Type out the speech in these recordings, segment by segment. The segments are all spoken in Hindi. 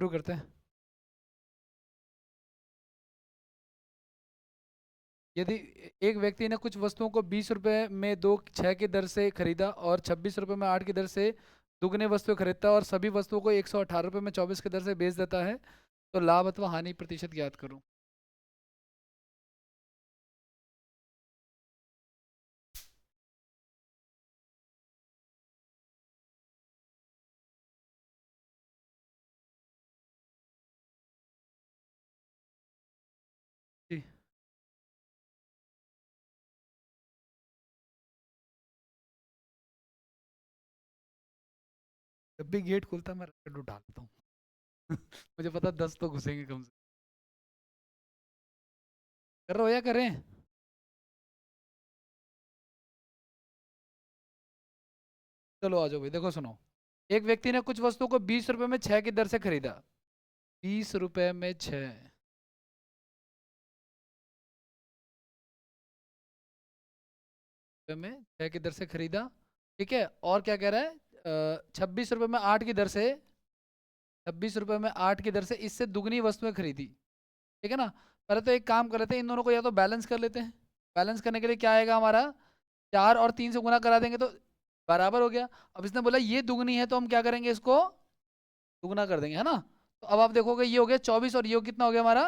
शुरू करते हैं। यदि एक व्यक्ति ने कुछ वस्तुओं को 20 रुपए में 2 6 की दर से खरीदा और 26 रुपए में 8 की दर से दुगने वस्तुएं खरीदता है और सभी वस्तुओं को 118 रुपए में 24 की दर से बेच देता है, तो लाभ अथवा हानि प्रतिशत ज्ञात करो। जी। जब भी गेट खुलता है मैं रैकेट उठा लेता हूँ। मुझे पता 10 तो घुसेंगे कम से। कर रहे हो या करें? चलो आ जाओ भाई, देखो सुनो। एक व्यक्ति ने कुछ वस्तुओं को 20 रुपए में 6 की दर से खरीदा। 20 रुपए में 6 में 6 की दर से खरीदा। ठीक है, और क्या कह रहा है? 26 रुपए में 8 की दर से, 26 रुपए में 8 की दर से इससे दुगनी वस्तुएं खरीदी। ठीक है ना। पहले तो एक काम कर लेते हैं, इन दोनों को या तो बैलेंस कर लेते हैं। बैलेंस करने के लिए क्या आएगा हमारा? 4 और 3 से गुना करा देंगे तो बराबर हो गया। अब इसने बोला ये दुगनी है तो हम क्या करेंगे, इसको दुगना कर देंगे, है ना। तो अब आप देखोगे ये हो गया 24 और ये कितना हो गया हमारा?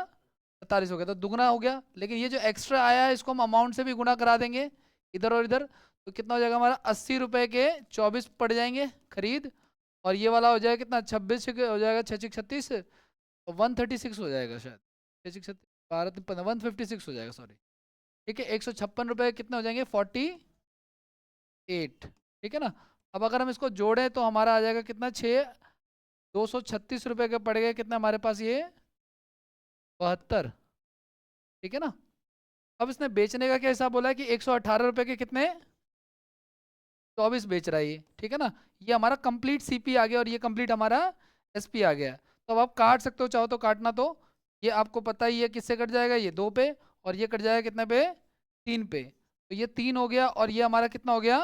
47 हो गया, तो दुगना हो गया। लेकिन ये जो एक्स्ट्रा आया है इसको हम अमाउंट से भी गुना करा देंगे, इधर और इधर। तो कितना हो जाएगा हमारा? 80 रुपए के 24 पड़ जाएंगे खरीद। और ये वाला हो जाएगा कितना? 26 हो जाएगा, 6 6 36, 136 हो जाएगा शायद। 6 6 36, 12 156 हो जाएगा, सॉरी। ठीक है, 156 रुपए कितने हो जाएंगे? 48। ठीक है ना। अब अगर हम इसको जोड़ें तो हमारा आ जाएगा कितना? 236 रुपए के पड़ गए कितना हमारे पास? ये 72। ठीक है ना। अब इसने बेचने का क्या हिसाब बोला है कि 118 रुपए के कितने? 24 बेच रहा है ये। ठीक है ना। ये हमारा कंप्लीट सीपी आ गया और ये कंप्लीट हमारा एसपी आ गया। तो अब आप काट सकते हो, चाहो तो काटना तो। ये आपको पता ही है किससे कट जाएगा, ये 2 पे। और ये कट जाएगा कितने पे? 3 पे। तो ये 3 हो गया और ये हमारा कितना हो गया?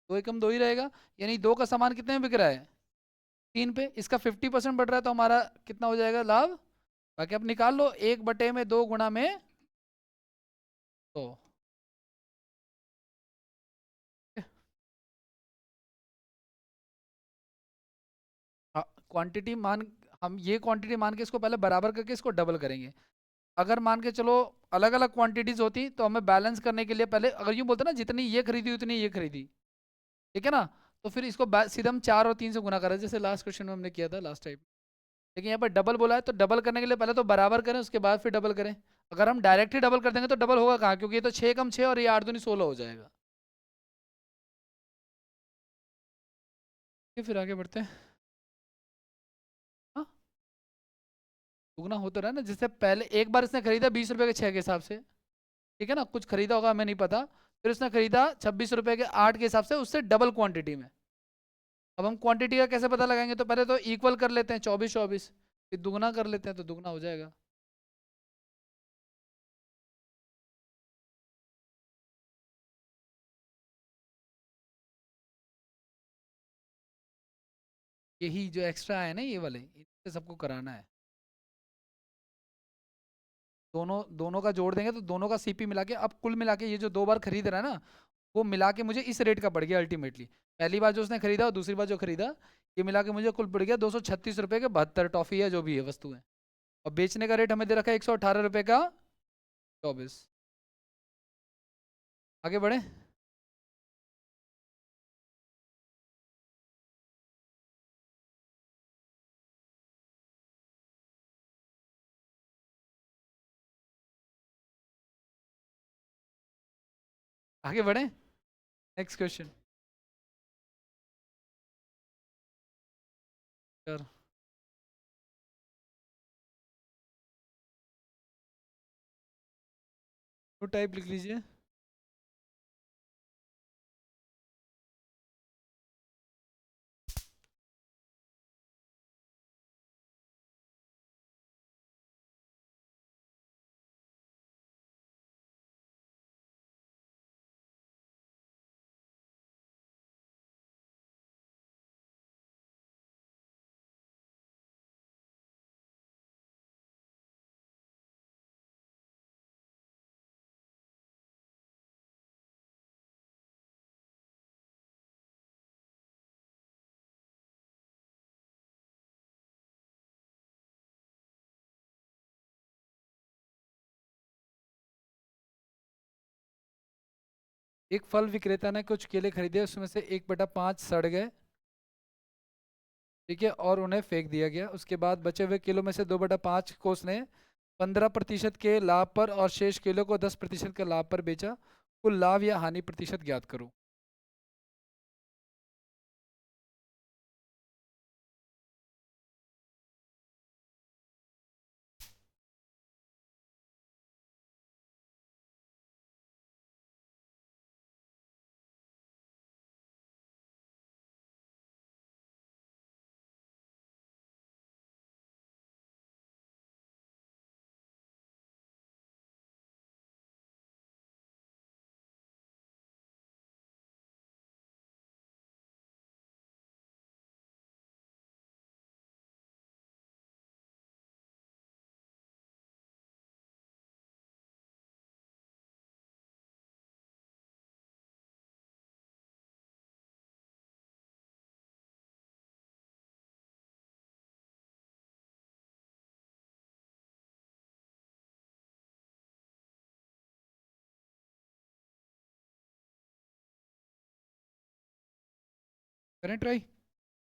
2 एकम 2 ही रहेगा। यानी 2 का सामान कितने में बिक रहा है? 3 पे। इसका 50% बढ़ रहा है तो हमारा कितना हो जाएगा लाभ? बाकी आप निकाल लो, 1/2 गुणा में 100। क्वांटिटी मान, हम ये क्वांटिटी मान के इसको पहले बराबर करके इसको डबल करेंगे। अगर मान के चलो अलग अलग क्वांटिटीज होती तो हमें बैलेंस करने के लिए पहले अगर यूं बोलते ना जितनी ये खरीदी उतनी ये खरीदी। ठीक है ना। तो फिर इसको सीधे हम 4 और 3 से गुना करें, जैसे लास्ट क्वेश्चन में हमने किया था लास्ट टाइम। लेकिन यहाँ पर डबल बोला है तो डबल करने के लिए पहले तो बराबर करें, उसके बाद फिर डबल करें। अगर हम डायरेक्ट ही डबल कर देंगे तो डबल होगा कहाँ, क्योंकि ये तो 6 कम 6 और ये 8 दूनी 16 हो जाएगा। फिर आगे बढ़ते हैं। हाँ, दुगना होता रहा ना, जिससे पहले एक बार इसने खरीदा 20 रुपए के 6 के हिसाब से। ठीक है ना, कुछ खरीदा होगा हमें नहीं पता। फिर उसने खरीदा 26 रुपए के 8 के हिसाब से, उससे डबल क्वांटिटी में। अब हम क्वांटिटी का कैसे पता लगाएंगे? तो पहले तो इक्वल कर लेते हैं, 24 24। फिर दुगना कर लेते हैं तो दुगना हो जाएगा। यही जो एक्स्ट्रा है ना ये वाले, इनसे सबको कराना है। दोनों दोनों का जोड़ देंगे तो दोनों का सीपी मिला के, अब कुल मिला के ये जो 2 बार खरीद रहा है ना, वो मिला के मुझे इस रेट का पड़ गया अल्टीमेटली। पहली बार जो उसने खरीदा और दूसरी बार जो खरीदा, ये मिला के मुझे कुल पड़ गया 236 रुपए के 72 टॉफी है जो भी है वस्तु है। और बेचने का रेट हमें दे रखा है 118 रुपए का 24। आगे बढ़े। आगे बढ़े, नेक्स्ट क्वेश्चन। सर, तो टाइप लिख लीजिए। एक फल विक्रेता ने कुछ केले खरीदे, उसमें से 1/5 सड़ गए, ठीक है, और उन्हें फेंक दिया गया। उसके बाद बचे हुए केलों में से 2/5 को उसने 15% के लाभ पर और शेष केलों को 10% के लाभ पर बेचा। कुल लाभ या हानि प्रतिशत ज्ञात करो। करें ट्राई।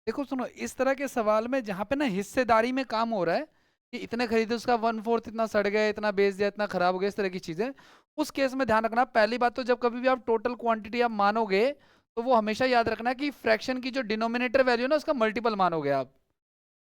देखो सुनो, इस तरह के सवाल में जहाँ पे ना हिस्सेदारी में काम हो रहा है कि इतने खरीदे, उसका 1/4 इतना सड़ गया, इतना बेच दिया, इतना खराब हो गया, इस तरह की चीजें, उस केस में ध्यान रखना। पहली बात तो जब कभी भी आप टोटल क्वांटिटी आप मानोगे, तो वो हमेशा याद रखना कि फ्रैक्शन की जो डिनोमिनेटर वैल्यू है ना, उसका मल्टीपल मानोगे आप।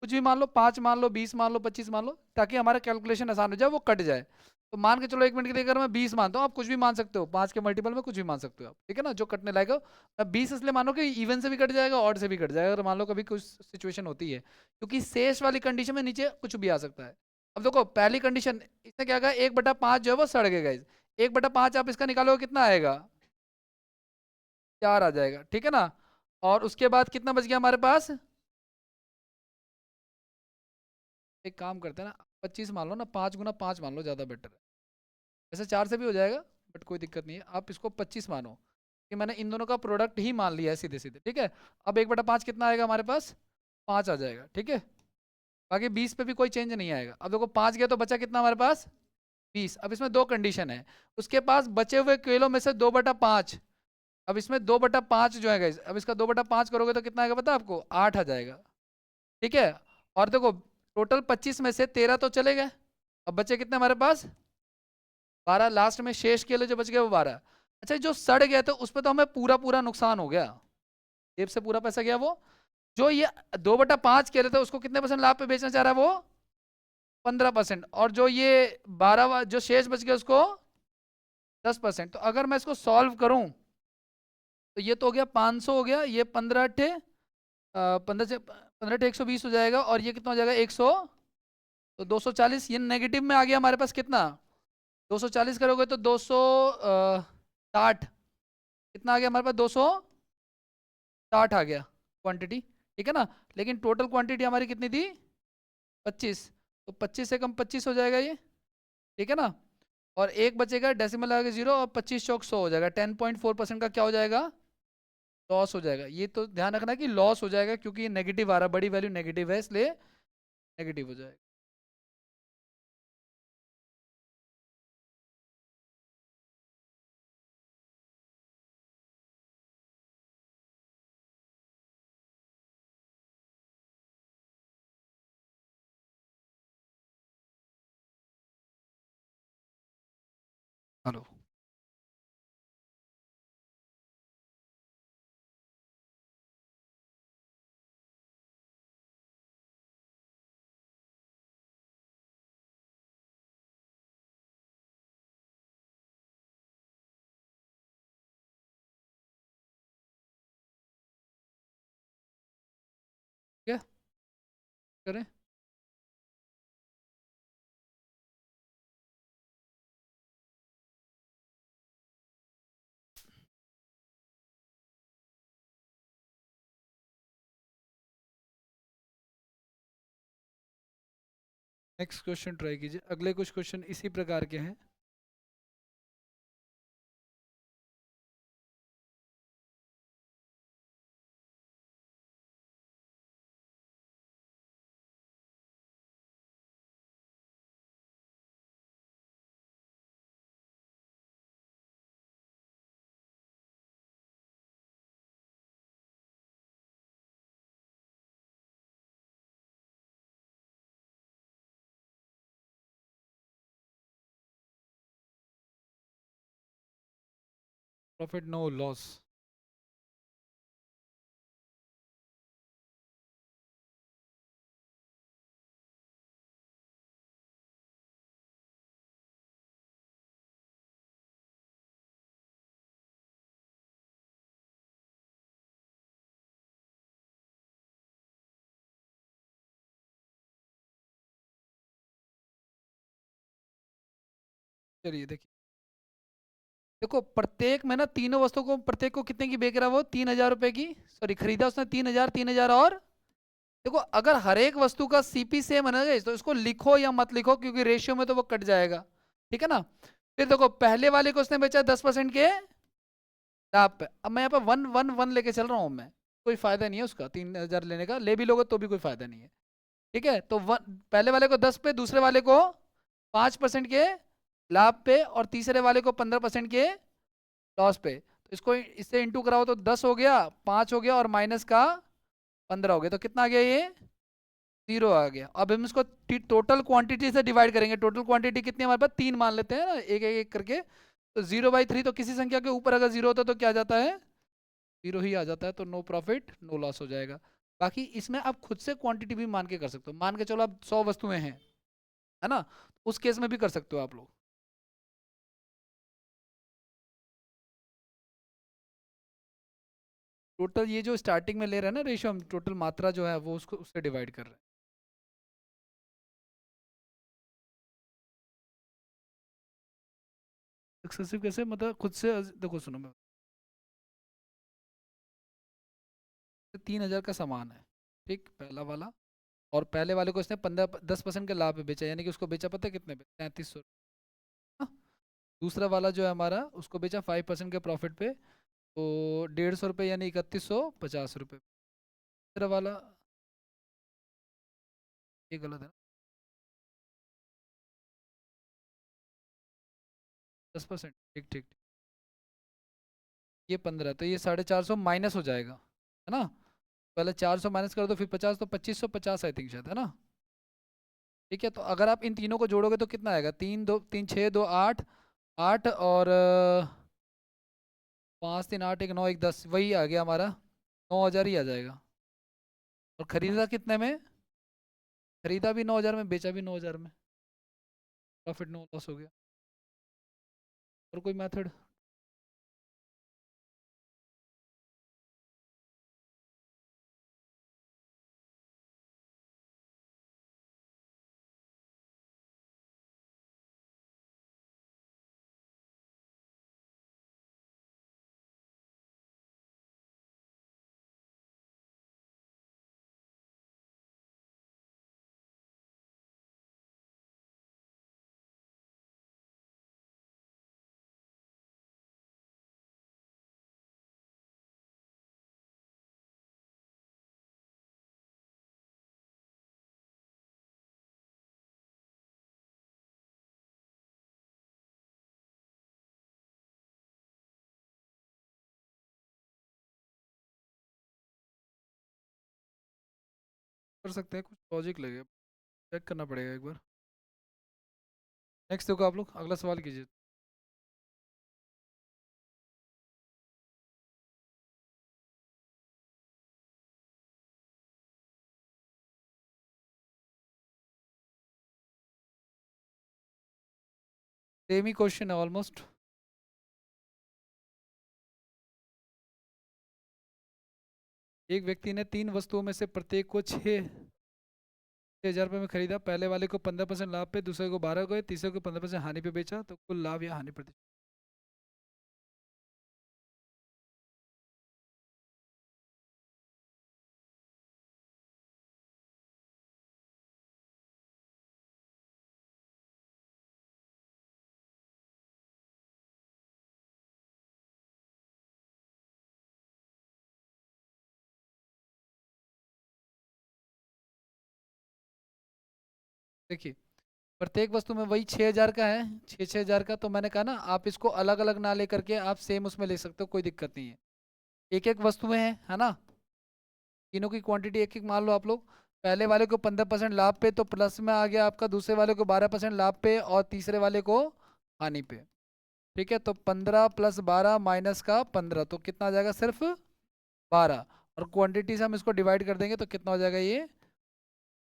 कुछ भी मान लो, 5 मान लो, 20 मान लो, 25 मान लो, ताकि हमारा कैलकुलेशन आसान हो जाए, वो कट जाए। तो मान के चलो 1 मिनट के लिए अगर मैं 20 मानता हूँ, आप कुछ भी मान सकते हो, 5 के मल्टीपल में कुछ भी मान सकते हो आप, ठीक है ना, जो कटने लायक हो। अब 20 इसलिए मानो कि इवन से भी कट जाएगा, ऑड से भी कट जाएगा, अगर मान लो कभी कुछ सिचुएशन होती है, क्योंकि शेष वाली कंडीशन में नीचे कुछ भी आ सकता है। अब देखो पहली कंडीशन, इसने क्या कहा, 1/5 जो है वो सड़ गएगा। 1/5 आप इसका निकालोगे कितना आएगा, 4 आ जाएगा, ठीक है ना। और उसके बाद कितना बच गया हमारे पास, एक काम करते हैं ना, 25 मान लो ना, 5 × 5 मान लो, ज़्यादा बेटर है। वैसे 4 से भी हो जाएगा, बट कोई दिक्कत नहीं है, आप इसको 25 मानो कि मैंने इन दोनों का प्रोडक्ट ही मान लिया है सीधे सीधे, ठीक है। अब 1/5 कितना आएगा हमारे पास, 5 आ जाएगा, ठीक है। बाकी 20 पे भी कोई चेंज नहीं आएगा। अब देखो 5 गया तो बचा कितना हमारे पास, 20। अब इसमें दो कंडीशन है, उसके पास बचे हुए केलों में से 2/5। अब इसमें 2/5 जो है guys, अब इसका 2/5 करोगे तो कितना आएगा पता है आपको, 8 आ जाएगा, ठीक है। और देखो टोटल 25 में से 13 तो चले गए, अब बचे कितने हमारे पास, 12। लास्ट में शेष के लिए जो बच गया वो 12। अच्छा, जो सड़ गया तो उस पर तो हमें पूरा पूरा नुकसान हो गया, जेब से पूरा पैसा गया। वो जो ये 2/5 कह रहे थे, उसको कितने परसेंट लाभ पे बेचना चाह रहा है वो, 15%। और जो ये 12 जो शेष बच गया उसको 10%। तो अगर मैं इसको सॉल्व करूं, तो ये तो हो गया 500 हो गया, ये 15 से 120 हो जाएगा, और ये कितना हो जाएगा 100, तो 240। ये नेगेटिव में आ गया हमारे पास कितना, 240 करोगे तो 260, कितना आ गया हमारे पास, 260 आ गया क्वांटिटी, ठीक है ना। लेकिन टोटल क्वांटिटी हमारी कितनी थी, 25। तो 25 से कम 25 हो जाएगा ये, ठीक है ना। और एक बचेगा, डेसिमल आएगा 0, और 25 चौक 100 हो जाएगा, 10.4% का क्या हो जाएगा, लॉस हो जाएगा। ये तो ध्यान रखना कि लॉस हो जाएगा, क्योंकि ये नेगेटिव आ रहा है, बड़ी वैल्यू नेगेटिव है, इसलिए नेगेटिव हो जाएगा। हेलो। क्या करें, नेक्स्ट क्वेश्चन ट्राई कीजिए। अगले कुछ क्वेश्चन इसी प्रकार के हैं। Profit no loss. चलिए देखिए, देखो प्रत्येक में ना तीनों वस्तुओं को, प्रत्येक को कितने की बेच रहा है वो, 3,000 रुपए की, सॉरी खरीदा उसने 3,000, 3,000 और देखो अगर हर एक वस्तु का सीपी सेम है ना guys, तो इसको लिखो या मत लिखो क्योंकि रेशियो में तो वो कट जाएगा। ठीक है ना। फिर देखो पहले वाले को उसने बेचा 10% के लाभ पे। अब मैं यहाँ पे 1 1 1 लेके चल रहा हूँ मैं, कोई फायदा नहीं है उसका 3,000 लेने का, ले भी लोगे तो भी कोई फायदा नहीं है। ठीक है, तो पहले वाले को 10 पे, दूसरे वाले को 5% के लाभ पे और तीसरे वाले को 15% के लॉस पे। तो इसको इससे इंटू कराओ तो 10 हो गया, 5 हो गया और माइनस का 15 हो गया, तो कितना आ गया ये 0 आ गया। अब हम इसको टोटल क्वांटिटी से डिवाइड करेंगे। टोटल क्वांटिटी कितनी है हमारे पास, 3 मान लेते हैं ना, एक एक एक करके। तो 0/3, तो किसी संख्या के ऊपर अगर 0 होता है तो क्या आ जाता है, 0 ही आ जाता है, तो नो प्रॉफिट नो लॉस हो जाएगा। बाकी इसमें आप खुद से क्वांटिटी भी मान के कर सकते हो, मान के चलो आप 100 वस्तुएं हैं, है ना, उस केस में भी कर सकते हो आप लोग। टोटल ये जो स्टार्टिंग में ले रहे हैं ना रेशियो, हम टोटल मात्रा जो है वो उसको उससे डिवाइड कर रहे हैं। एक्सेसिव कैसे, मतलब खुद से देखो सुनो, मैं 3,000 का सामान है, ठीक, पहला वाला, और पहले वाले को इसने 10% के लाभ पे बेचा, यानी कि उसको बेचा पता है कितने पे, 3,300। हाँ? दूसरा वाला जो है हमारा, उसको बेचा 5% के प्रॉफिट पे, तो 150 रुपये यानी 3,150 रुपये। तीसरा वाला, ये गलत है, 10%, ठीक ठीक। ये 15, तो ये 450 माइनस हो जाएगा, है ना। पहले 400 माइनस कर दो, फिर 50, तो 2,550 आई थिंक शायद, है ना। ठीक है, तो अगर आप इन तीनों को जोड़ोगे तो कितना आएगा, 3 2 3 6 2 8, 8 और 5 3 8 1 9 1 10, वही आ गया हमारा, 9,000 ही आ जाएगा। और खरीदा कितने में, खरीदा भी 9,000 में, बेचा भी 9,000 में, प्रॉफिट नो लॉस हो गया। और कोई मेथड कर सकते हैं, कुछ लॉजिक लगेगा, चेक करना पड़ेगा एक बार। नेक्स्ट देखो आप लोग, अगला सवाल कीजिए। सेम ही क्वेश्चन है ऑलमोस्ट। एक व्यक्ति ने 3 वस्तुओं में से प्रत्येक को 6,000 रुपये में खरीदा। पहले वाले को 15% लाभ पे, दूसरे को 12 को, तीसरे को 15% हानि पे बेचा, तो कुल लाभ या हानि प्रतिशत। देखिए प्रत्येक वस्तु में वही 6,000 का है, 6,000 का, तो मैंने कहा ना आप इसको अलग अलग ना लेकर के आप सेम उसमें ले सकते हो, कोई दिक्कत नहीं है। एक एक वस्तुएं हैं, है ना, तीनों की क्वांटिटी एक एक मान लो आप लोग। पहले वाले को 15% लाभ पे, तो प्लस में आ गया आपका, दूसरे वाले को 12% लाभ पे और तीसरे वाले को हानि पे। ठीक है, तो 15 + 12 - 15, तो कितना आ जाएगा, सिर्फ 12। और क्वांटिटी से हम इसको डिवाइड कर देंगे तो कितना हो जाएगा, ये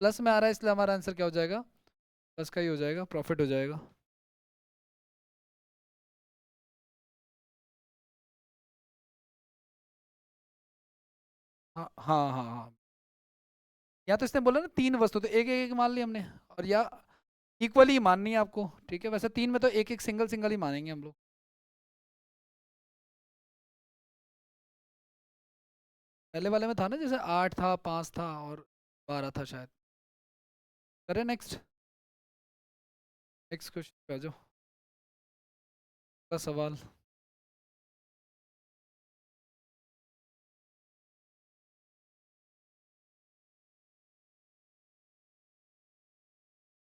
प्लस में आ रहा है, इसलिए हमारा आंसर क्या हो जाएगा, प्लस का ही हो जाएगा, प्रॉफिट हो जाएगा। हाँ हाँ हाँ हाँ, या तो इसने बोला ना 3 वस्तु, तो एक एक मान ली हमने, और या इक्वली ही माननी है आपको। ठीक है, वैसे 3 में तो एक एक सिंगल सिंगल ही मानेंगे हम लोग। पहले वाले में था ना, जैसे 8 था, 5 था और 12 था शायद। करें नेक्स्ट, नेक्स्ट क्वेश्चन पे आ जाओ, का सवाल।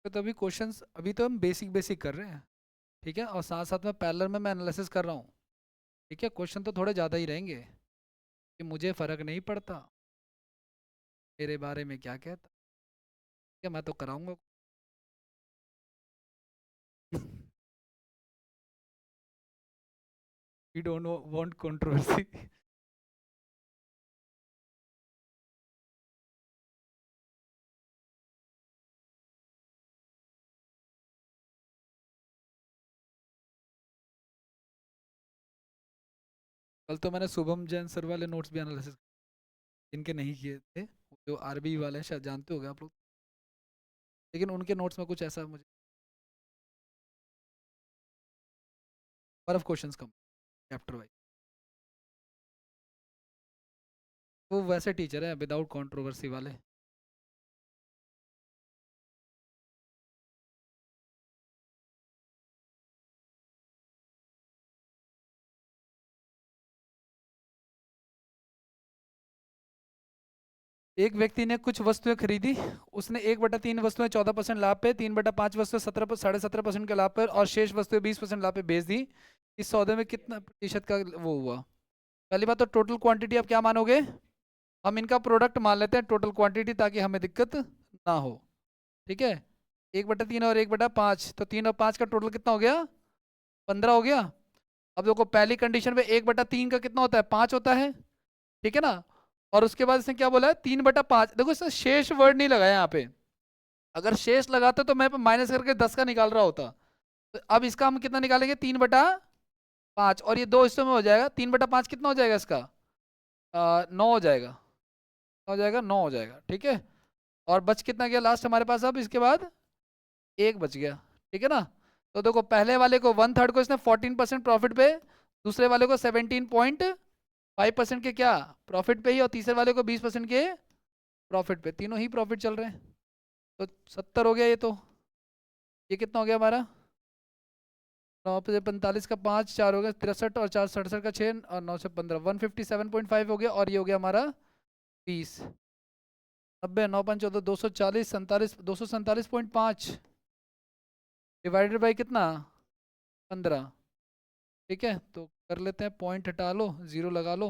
तो अभी क्वेश्चंस, अभी तो हम बेसिक बेसिक कर रहे हैं। ठीक है, और साथ साथ में पैरेलल में मैं एनालिसिस कर रहा हूँ। ठीक है, क्वेश्चन तो थोड़े ज़्यादा ही रहेंगे, कि मुझे फ़र्क नहीं पड़ता मेरे बारे में क्या कहता। ठीक है, मैं तो कराऊंगा। We don't want controversy. कल तो मैंने शुभम जैन सर वाले नोट्स भी एनालिसिस, इनके नहीं किए थे, जो आरबी वाले हैं, शायद जानते होगे आप लोग, लेकिन उनके नोट्स में कुछ ऐसा मुझे और of questions come, chapter wise. वो वैसे टीचर है विदाउट कंट्रोवर्सी वाले। एक व्यक्ति ने कुछ वस्तुएं खरीदी, उसने 1/3 वस्तुएं 14% लाभ पे, 3/5 वस्तुएं 17.5% के लाभ पर, और शेष वस्तुएं 20% लाभ पे बेच दी। इस सौदे में कितना प्रतिशत का वो हुआ। पहली बात तो टोटल क्वांटिटी आप क्या मानोगे, हम इनका प्रोडक्ट मान लेते हैं टोटल क्वांटिटी, ताकि हमें दिक्कत ना हो। ठीक है, 1/3 और 1/5, तो 3 और 5 का टोटल कितना हो गया, 15 हो गया। अब देखो पहली कंडीशन में 1/3 का कितना होता है, 5 होता है। ठीक है ना, और उसके बाद इसने क्या बोला है, 3/5। देखो इसने शेष वर्ड नहीं लगाया यहाँ पे, अगर शेष लगाते तो मैं माइनस करके 10 का निकाल रहा होता। तो अब इसका हम कितना निकालेंगे, 3/5, और ये दो हिस्सों में हो जाएगा। 3/5 कितना हो जाएगा इसका, 9 हो जाएगा, हो जाएगा 9 हो जाएगा। ठीक है, और बच कितना गया लास्ट हमारे पास, अब इसके बाद एक बच गया। ठीक है ना, तो देखो पहले वाले को 1/3 को इसने 14% प्रॉफिट पे, दूसरे वाले को 17.5% के क्या प्रॉफिट पे ही, और तीसरे वाले को 20% के प्रॉफिट पे, तीनों ही प्रॉफिट चल रहे हैं। तो 70 हो गया ये तो। ये कितना हो गया हमारा, 9 से 45 का 5, 4 हो गया 63, और 4 67 का 6, और 9 से 15 157.5 हो गया, और ये हो गया हमारा 20। 90, 9 5 14, 240, 47, 247.5 डिवाइडेड बाई कितना, 15। ठीक है, तो कर लेते हैं, पॉइंट हटा लो, जीरो लगा लो,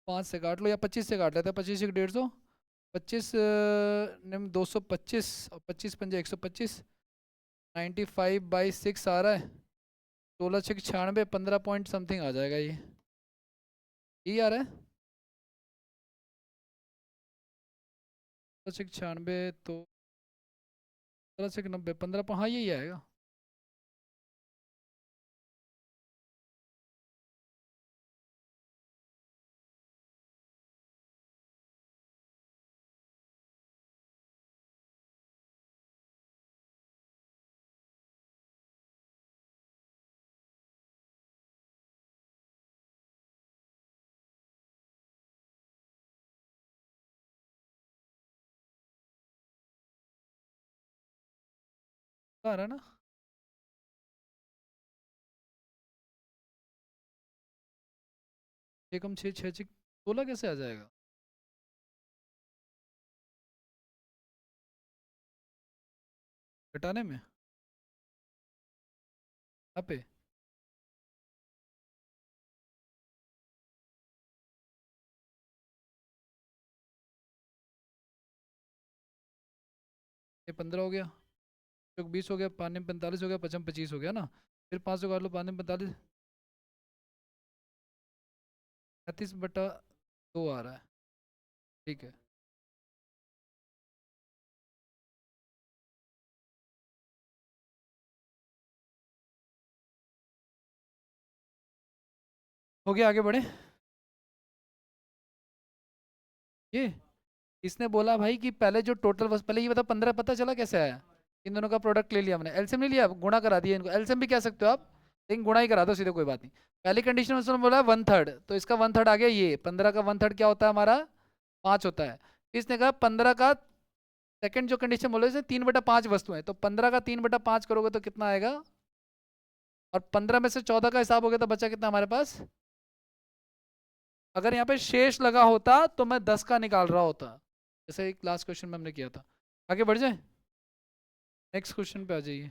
5 से काट लो, या 25 से काट लेते हैं, 25 एक 150, 25 निम 225, और 25 × 5 125, 95/6 आ रहा है, 16 6 96, 15 पॉइंट समथिंग आ जाएगा ये आ रहा है, 16 6 96, तो 16 6 90, 15, हाँ यही आएगा। आ रहा है ना, एकम 6 6 6 16 कैसे आ जाएगा, घटाने में, यहाँ पे ये 15 हो गया, चौक 20 हो गया, 5 में 45 हो गया, 55 25 हो गया ना। फिर 5 से काट लो, 5 में 45, 35/2 आ रहा है। ठीक है, हो गया, आगे बढ़े। ये इसने बोला भाई कि पहले जो टोटल वस्तु, पहले ये बता 15 पता चला कैसे आया। इन दोनों का प्रोडक्ट ले लिया हमने, एलसीएम ले लिया, गुणा करा दिया इनको, एलसीएम भी कह सकते हो आप, लेकिन गुणा ही करा दो सीधे, कोई बात नहीं। पहली कंडीशन में उसने बोला 1/3, तो इसका 1/3 आ गया, ये 15 का 1/3 क्या होता है हमारा, 5 होता है। इसने कहा 15 का सेकंड जो कंडीशन बोले 3/5 वस्तु है, तो 15 का 3/5 करोगे तो कितना आएगा, और 15 में से 14 का हिसाब हो गया तो बचा कितना हमारे पास। अगर यहाँ पे शेष लगा होता तो मैं 10 का निकाल रहा होता, जैसे एक लास्ट क्वेश्चन में हमने किया था। आगे बढ़ जाए, नेक्स्ट क्वेश्चन पे आ जाइए।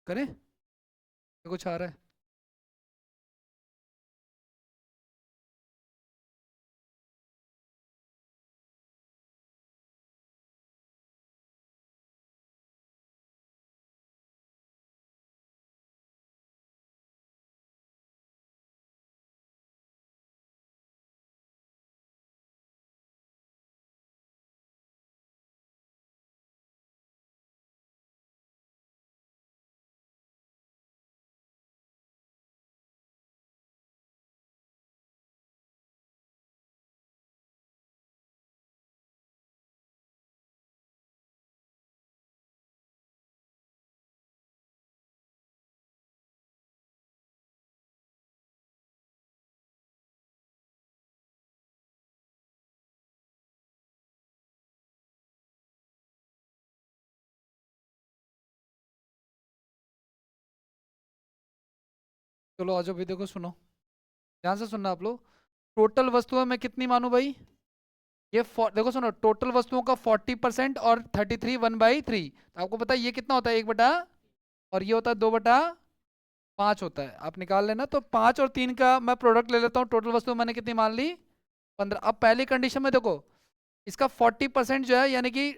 करें, कुछ आ रहा है। चलो आ जाओ भाई, देखो सुनो, ध्यान से सुनना आप लोग। टोटल वस्तुओं में कितनी मानू भाई, ये देखो सुनो, टोटल वस्तुओं का 40% और 33 1/3, आपको पता है ये कितना होता है, 1/, और ये होता है 2/5 होता है, आप निकाल लेना। तो 5 और 3 का मैं प्रोडक्ट ले लेता हूँ, टोटल वस्तु मैंने कितनी मान ली, 15। अब पहली कंडीशन में देखो, इसका 40% जो है, यानी कि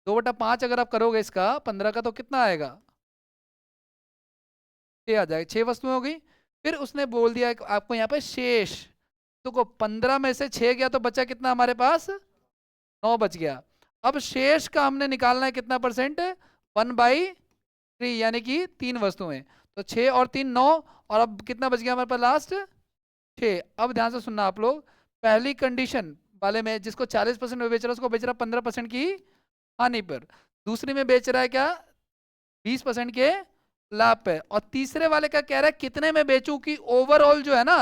2/5 अगर आप करोगे इसका 15 का, तो कितना आएगा, 6 आ जाएगा, 6 वस्तुएं हो गई। फिर उसने बोल दिया आपको यहाँ पे शेष, तो 15 में से 6 गया तो बचा कितना हमारे पास, 9 बच गया। अब शेष का हमने निकालना है कितना परसेंट, 1/3, यानी कि 3 वस्तुएं, तो 6 और 3 9, और अब कितना बच गया हमारे पास लास्ट, 6। अब ध्यान से सुनना आप लोग, पहली कंडीशन वाले में जिसको 40% में बेच रहा है, उसको बेच रहा है 15% की हानि पर, दूसरी में बेच रहा है क्या, 20% के लाभ पे, और तीसरे वाले का कह रहा है कितने में बेचूं कि ओवरऑल जो है ना,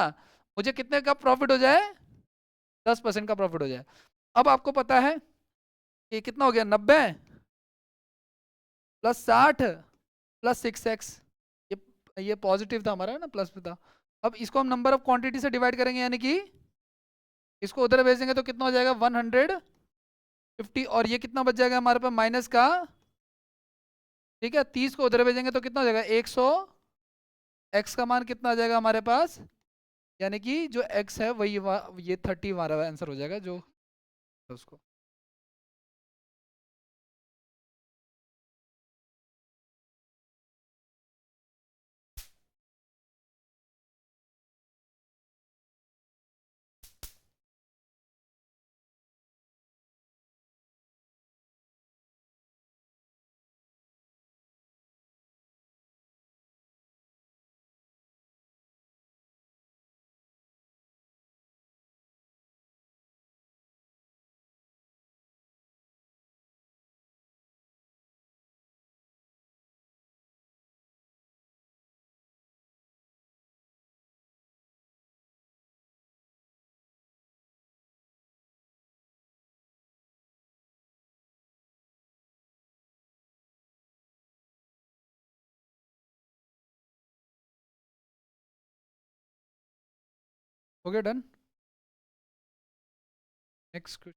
मुझे कितने का प्रॉफिट हो जाए, 10% का प्रॉफिट हो जाए। अब आपको पता है कि कितना हो गया, 90 + 60 + 6x, ये पॉजिटिव था हमारा ना, प्लस में था। अब इसको हम नंबर ऑफ क्वांटिटी से डिवाइड करेंगे, यानी कि इसको उधर भेजेंगे तो कितना हो जाएगा, 100 50, और ये कितना बच जाएगा हमारे पास माइनस का, ठीक है, 30 को उधर भेजेंगे तो कितना हो जाएगा 100, एक्स का मान कितना आ जाएगा हमारे पास, यानी कि जो एक्स है वही ये 30 हमारा आंसर हो जाएगा जो उसको। हो गया डन। नेक्स्ट।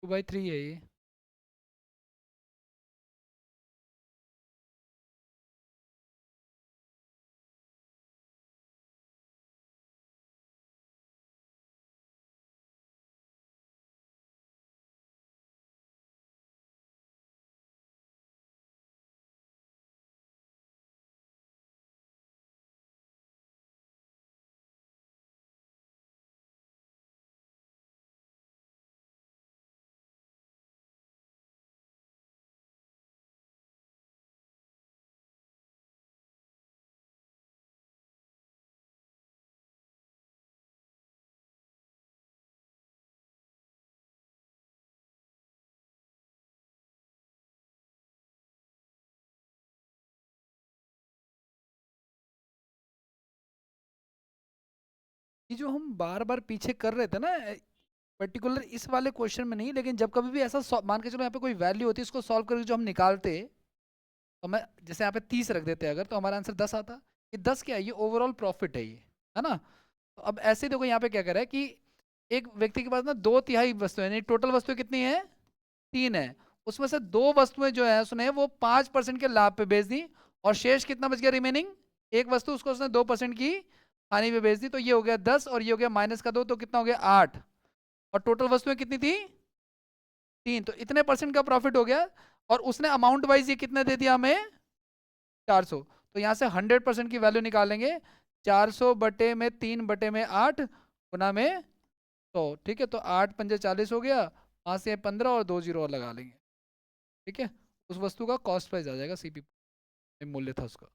2/3 है ये। ये जो हम बार बार पीछे कर रहे थे ना, पर्टिकुलर इस वाले क्वेश्चन में नहीं, लेकिन जब कभी भी ऐसा मान के चलो यहाँ पे कोई वैल्यू होती है, इसको सॉल्व करके जो हम निकालते, तो मैं जैसे यहाँ पे 30 रख देते अगर, तो हमारा आंसर 10 आता। ये 10 क्या है, ये ओवरऑल प्रॉफिट है ये, है ना। तो अब ऐसे देखो यहाँ पे क्या कर रहा है कि एक व्यक्ति के पास ना 2/3 वस्तुएं, यानी टोटल वस्तुएं कितनी है, 3 है, उसमें से 2 वस्तुएं जो है उसने वो 5% के लाभ पे बेच दी, और शेष कितना बच गया रिमेनिंग, एक वस्तु, उसको उसने 2% की हानि पे बेच दी, तो ये हो गया 10 और ये हो गया -2, तो कितना हो गया 8, और टोटल वस्तुएं कितनी थी 3, तो इतने परसेंट का प्रॉफिट हो गया। और उसने अमाउंट वाइज ये कितने दे दिया हमें 400, तो यहाँ से 100% की वैल्यू निकालेंगे, 400/3/8 गुना में 100, ठीक है, तो 8×5 = 40 हो गया, 5 से 15 और 2 जीरो और लगा लेंगे, ठीक है, उस वस्तु का कॉस्ट प्राइस आ जाएगा, सीपी मूल्य था उसका।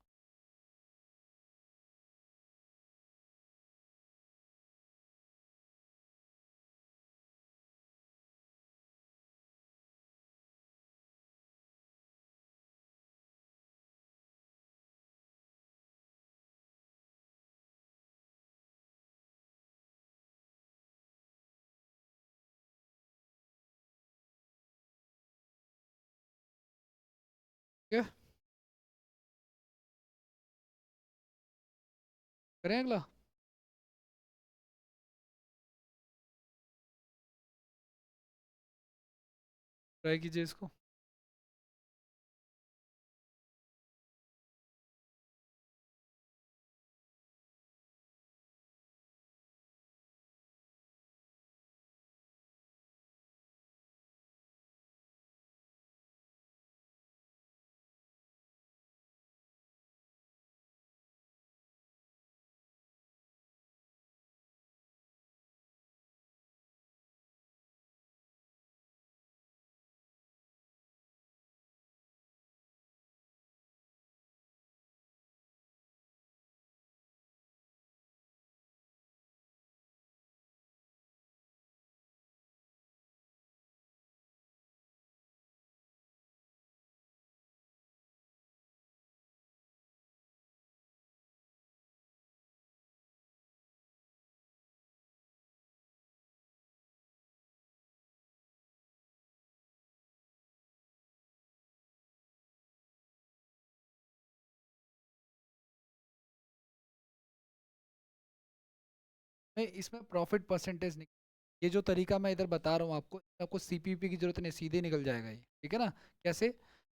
ठीक है, करें अगला। ट्राई कीजिए इसको। मैं इसमें प्रॉफिट परसेंटेज निकल, ये जो तरीका मैं इधर बता रहा हूँ आपको, आपको सीपीपी की जरूरत नहीं, सीधे निकल जाएगा ये, ठीक है ना। कैसे?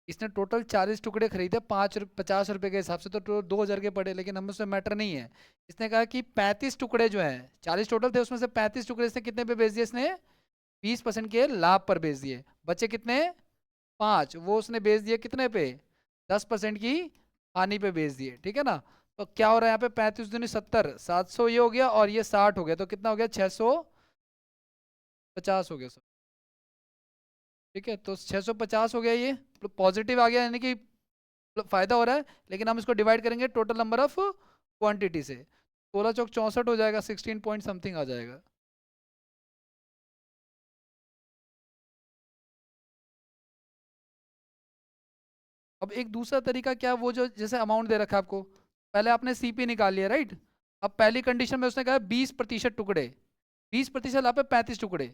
इसने टोटल 40 टुकड़े खरीदे 50 रुपये के हिसाब से, तो 2,000 के पड़े, लेकिन हमें उसमें मैटर नहीं है। इसने कहा कि 35 टुकड़े जो हैं, 40 टोटल थे उसमें से 35 टुकड़े इसने कितने पे बेच दिए, इसने 20% के लाभ पर बेच दिए। बचे कितने? 5, वो उसने बेच दिए कितने पे? 10% की हानि पे बेच दिए, ठीक है ना। तो क्या हो रहा है यहाँ पे, 35 दूनी 70, 700 ये हो गया, और ये 60 हो गया, तो कितना हो गया? 650 हो गया सर, ठीक है। तो 650 हो गया, ये पॉजिटिव आ गया, यानी कि फायदा हो रहा है। लेकिन हम इसको डिवाइड करेंगे टोटल नंबर ऑफ क्वांटिटी से, 16 चौक 64 हो जाएगा, 16 पॉइंट समथिंग आ जाएगा। अब एक दूसरा तरीका क्या, वो जो जैसे अमाउंट दे रखा है आपको, पहले आपने सीपी निकाल लिया, राइट। अब पहली कंडीशन में उसने कहा 20% टुकड़े, 20% लाभ पे 35 टुकड़े।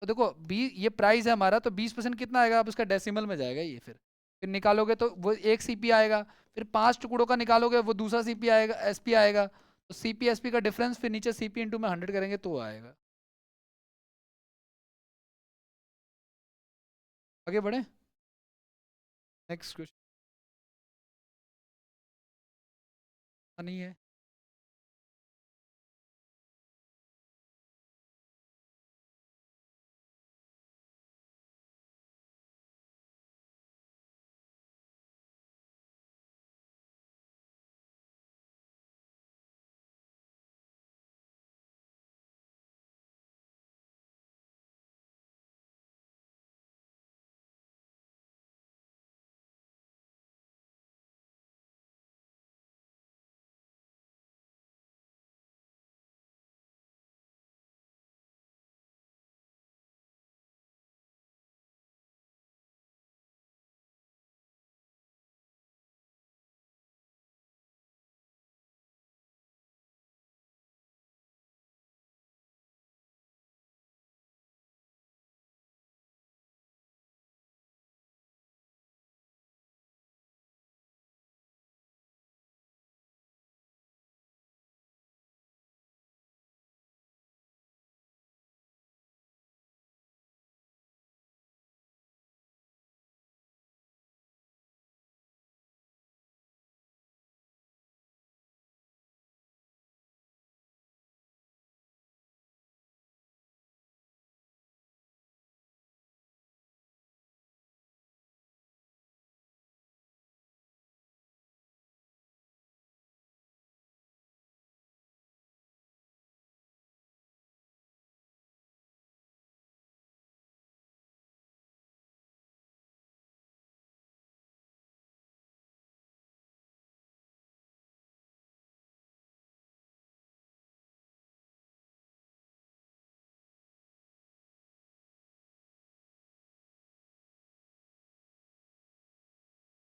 तो देखो ये प्राइस है हमारा, तो 20% कितना आएगा, अब उसका डेसिमल में जाएगा ये। फिर निकालोगे तो वो एक सीपी आएगा, फिर 5 टुकड़ों का निकालोगे वो दूसरा सीपी आएगा, एसपी आएगा। तो सीपी एसपी का डिफरेंस फिर नीचे सीपी इंटू में 100 करेंगे तो आएगा। आगे बढ़े, नेक्स्ट क्वेश्चन। नहीं है।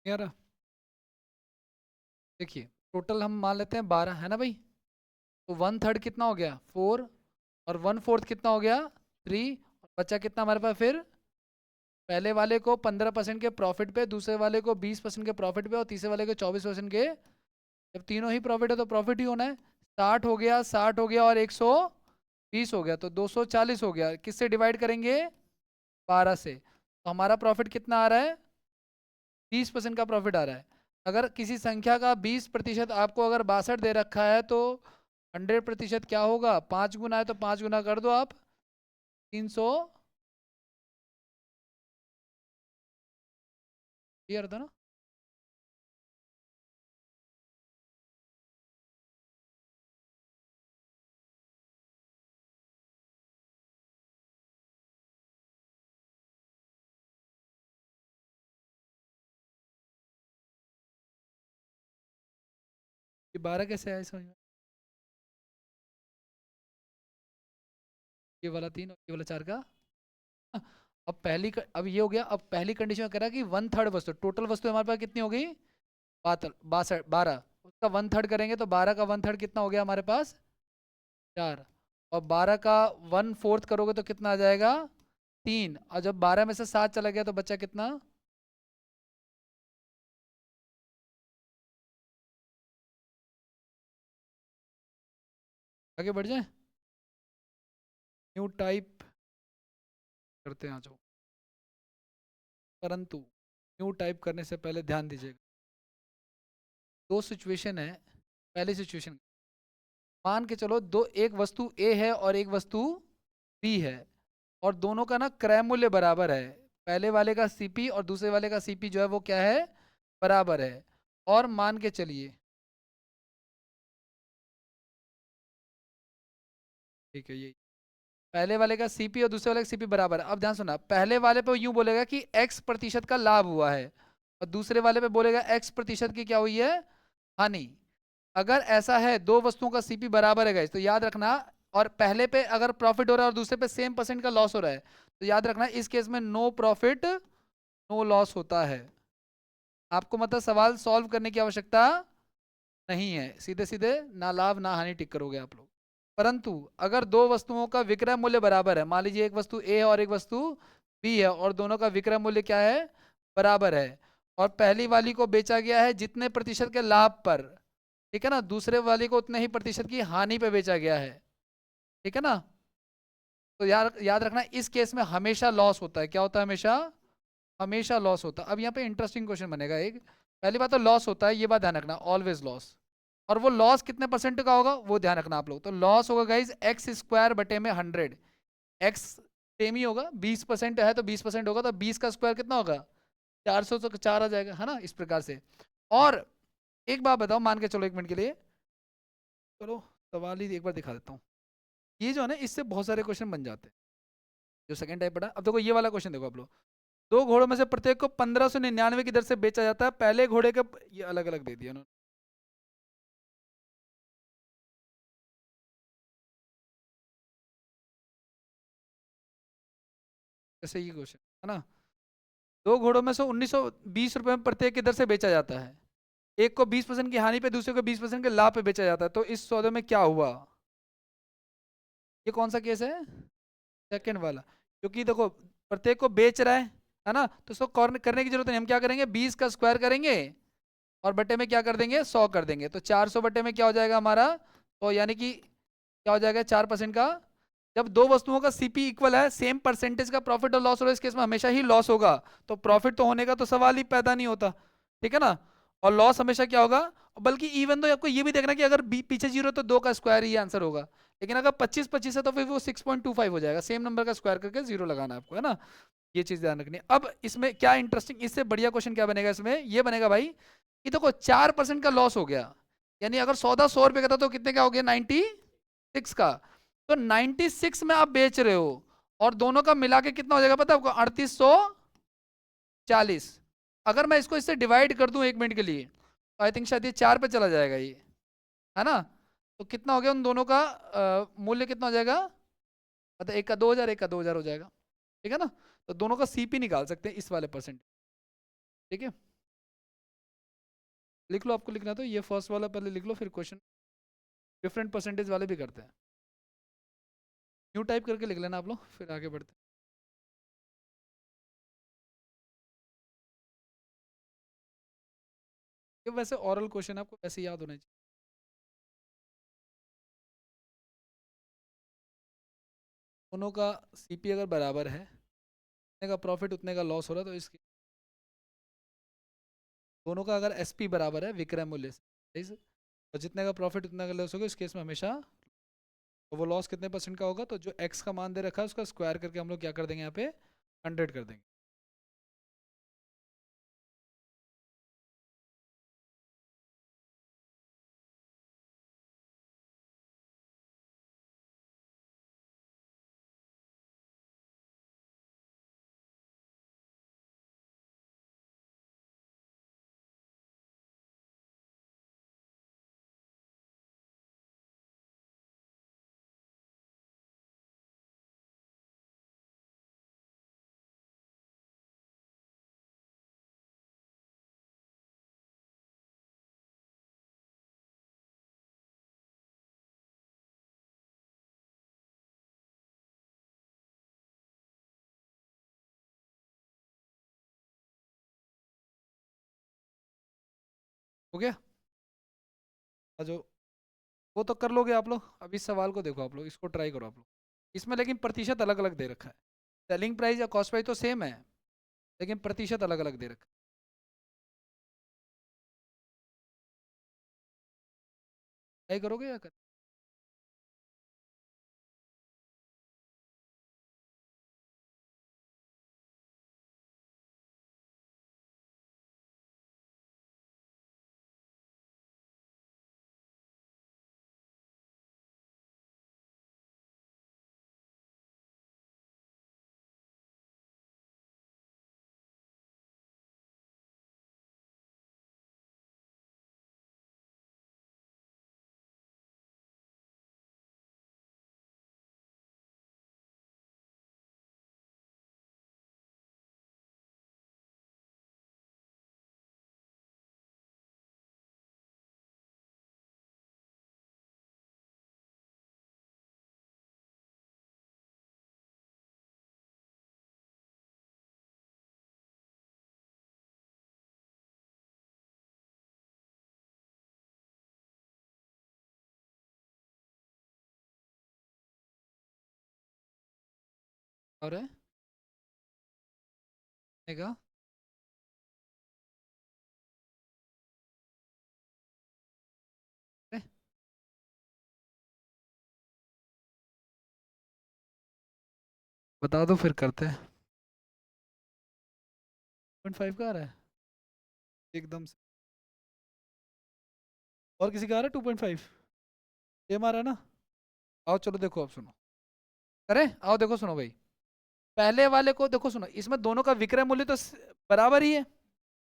यार देखिए, टोटल हम मान लेते हैं 12 है ना भाई। तो 1/3 कितना हो गया? 4। और 1/4 कितना हो गया? 3। बचा कितना हमारे पास फिर? पहले वाले को 15% के प्रॉफिट पे, दूसरे वाले को 20% के प्रॉफिट पे, और तीसरे वाले को 24% के। जब तीनों ही प्रॉफिट है तो प्रॉफिट ही होना है। 60 हो गया, 60 हो गया, और 120 हो गया, तो 240 हो गया। किससे डिवाइड करेंगे? 12 से। तो हमारा प्रॉफिट कितना आ रहा है? 20% का प्रॉफिट आ रहा है। अगर किसी संख्या का 20% आपको अगर 62 दे रखा है, तो 100% क्या होगा? 5 गुना है, तो 5 गुना कर दो आप, 300। क्लियर था ना? ये 12 कैसे आया समझ में? ये वाला 3 और ये वाला 4 का। अब अब ये हो गया। अब पहली कंडीशन में कह रहा है कि 1/3 वस्तु, टोटल वस्तु हमारे पास कितनी हो गई? 62, 12। उसका 1/3 करेंगे तो 12 का 1/3 कितना हो गया हमारे पास? 4। और 12 का 1/4 करोगे तो कितना आ जाएगा? 3। और जब 12 में से 7 चला गया तो बच्चा कितना? आगे बढ़ जाए। न्यू टाइप करते हैं आ जाओ। परंतु न्यू टाइप करने से पहले ध्यान दीजिएगा, दो सिचुएशन है। पहली सिचुएशन, मान के चलो दो, एक वस्तु ए है और एक वस्तु बी है, और दोनों का ना क्रय मूल्य बराबर है। पहले वाले का सीपी और दूसरे वाले का सीपी जो है वो क्या है, बराबर है। और मान के चलिए, ठीक है, ये पहले वाले का सीपी और दूसरे वाले का सीपी बराबर है। अब ध्यान सुना, पहले वाले पे यूं बोलेगा कि एक्स प्रतिशत का लाभ हुआ है, और दूसरे वाले पे बोलेगा एक्स प्रतिशत की क्या हुई है, हानि। अगर ऐसा है, दो वस्तुओं का सीपी बराबर है गाइस, तो याद रखना, और पहले पे अगर प्रॉफिट हो रहा है और दूसरे पे सेम परसेंट का लॉस हो रहा है, तो याद रखना इस केस में नो प्रॉफिट नो लॉस होता है। आपको मतलब सवाल सॉल्व करने की आवश्यकता नहीं है, सीधे सीधे ना लाभ ना हानि टिक करोगे आप लोग। परंतु अगर दो वस्तुओं का विक्रय मूल्य बराबर है, मान लीजिए एक वस्तु ए और एक वस्तु बी है, और दोनों का विक्रय मूल्य क्या है, बराबर है, और पहली वाली को बेचा गया है जितने प्रतिशत के लाभ पर, ठीक है ना, दूसरे वाली को उतने ही प्रतिशत की हानि पे बेचा गया है, ठीक है ना। तो यार याद रखना इस केस में हमेशा लॉस होता है। क्या होता है, हमेशा, हमेशा लॉस होता है। अब यहाँ पे इंटरेस्टिंग क्वेश्चन बनेगा एक, पहली बात तो लॉस होता है, ये बात ध्यान रखना, ऑलवेज लॉस। और वो लॉस कितने परसेंट का होगा वो ध्यान रखना आप लोग। तो लॉस होगा गाइज एक्स स्क्वायर बटे में 100। एक्स सेम ही होगा, 20% है तो 20% होगा, तो 20 का स्क्वायर कितना होगा, 400, तो 4 आ जाएगा, है ना, इस प्रकार से। और एक बात बताओ, मान के चलो एक मिनट के लिए, चलो सवाल ही एक बार दिखा देता हूँ। ये जो है ना, इससे बहुत सारे क्वेश्चन बन जाते हैं। जो सेकंड टाइप पढ़ा, अब देखो ये वाला क्वेश्चन देखो आप लोग, दो घोड़ों में से प्रत्येक को 1599 की दर से बेचा जाता है, पहले घोड़े का, ये अलग अलग दे दिया उन्होंने। जैसे ये क्वेश्चन है ना, दो घोड़ों में से 1920 रुपए में प्रत्येक की दर से बेचा जाता है, एक को 20% की हानि पे दूसरे को 20% के लाभ पे बेचा जाता है, तो इस सौदे में क्या हुआ। ये कौन सा केस है, सेकंड वाला। क्योंकि देखो प्रत्येक को बेच रहा है ना, तो इसको करने की जरूरत नहीं, हम क्या करेंगे, 20 का स्क्वायर करेंगे और बटे में क्या कर देंगे, 100 कर देंगे, तो 400 बटे में क्या हो जाएगा हमारा, तो यानी कि क्या हो जाएगा, 4% का। जब दो वस्तुओं का सीपी इक्वल है, सेम परसेंटेज का प्रॉफिट और लॉस हो रहा है, इस केस में हमेशा ही लॉस होगा, तो प्रॉफिट तो होने का तो सवाल ही पैदा नहीं होता, ठीक है ना। और लॉस हमेशा क्या होगा, बल्कि इवन तो आपको ये भी देखना कि अगर पीछे जीरो तो दो का स्क्वायर ही आंसर होगा, लेकिन अगर 25-25 है तो फिर वो 6.25 हो जाएगा, सेम नंबर का स्क्वायर करके जीरो लगाना है आपको, है ना। ये चीज ध्यान रखनी है। अब इसमें क्या इंटरेस्टिंग, इससे बढ़िया क्वेश्चन क्या बनेगा इसमें, ये बनेगा भाई कि देखो 4% का लॉस हो गया, यानी अगर सौदा 100 रुपए का था तो कितने का हो गया, 96 का। तो 96 में आप बेच रहे हो, और दोनों का मिला के कितना हो जाएगा पता है आपको, 3840। अगर मैं इसको इससे डिवाइड कर दूं एक मिनट के लिए, तो आई थिंक शायद ये 4 पे चला जाएगा ये, है ना। तो कितना हो गया उन दोनों का मूल्य कितना हो जाएगा, मतलब एक का 2000, एक का 2000 हो जाएगा, ठीक है ना। तो दोनों का सीपी निकाल सकते हैं इस वाले परसेंट, ठीक है। लिख लो, आपको लिखना तो ये फर्स्ट वाला पहले लिख लो, फिर क्वेश्चन डिफरेंट परसेंटेज वाले भी करते हैं। न्यू टाइप करके लिख लेना आप लोग, फिर आगे बढ़ते हैं। ये वैसे ओरल क्वेश्चन आपको वैसे याद होना चाहिए। दोनों का सीपी अगर बराबर है, उतने का प्रॉफिट उतने का लॉस हो रहा है, तो इसके दोनों का अगर एसपी बराबर है विक्रय मूल्य से, ठीक है? और जितने का प्रॉफिट उतने का लॉस होगा, इस केस में हमेशा, तो वो लॉस कितने परसेंट का होगा, तो जो एक्स का मान दे रखा है उसका स्क्वायर करके हम लोग क्या कर देंगे यहाँ पे, 100 कर देंगे। हो गया, और जो वो तो कर लोगे आप लोग, अब इस सवाल को देखो आप लोग, इसको ट्राई करो आप लोग। इसमें लेकिन प्रतिशत अलग अलग दे रखा है। सेलिंग प्राइस या कॉस्ट प्राइस तो सेम है, लेकिन प्रतिशत अलग अलग दे रखा है। ट्राई करोगे या कर? और है का बता दो फिर करते हैं। 2.5 का आ रहा है एकदम से। और किसी का आ रहा है 2.5? सेम आ रहा है ना? आओ चलो देखो, अब सुनो। करें, आओ देखो, सुनो भाई। पहले वाले को देखो, सुनो, इसमें दोनों का विक्रय मूल्य तो बराबर ही है,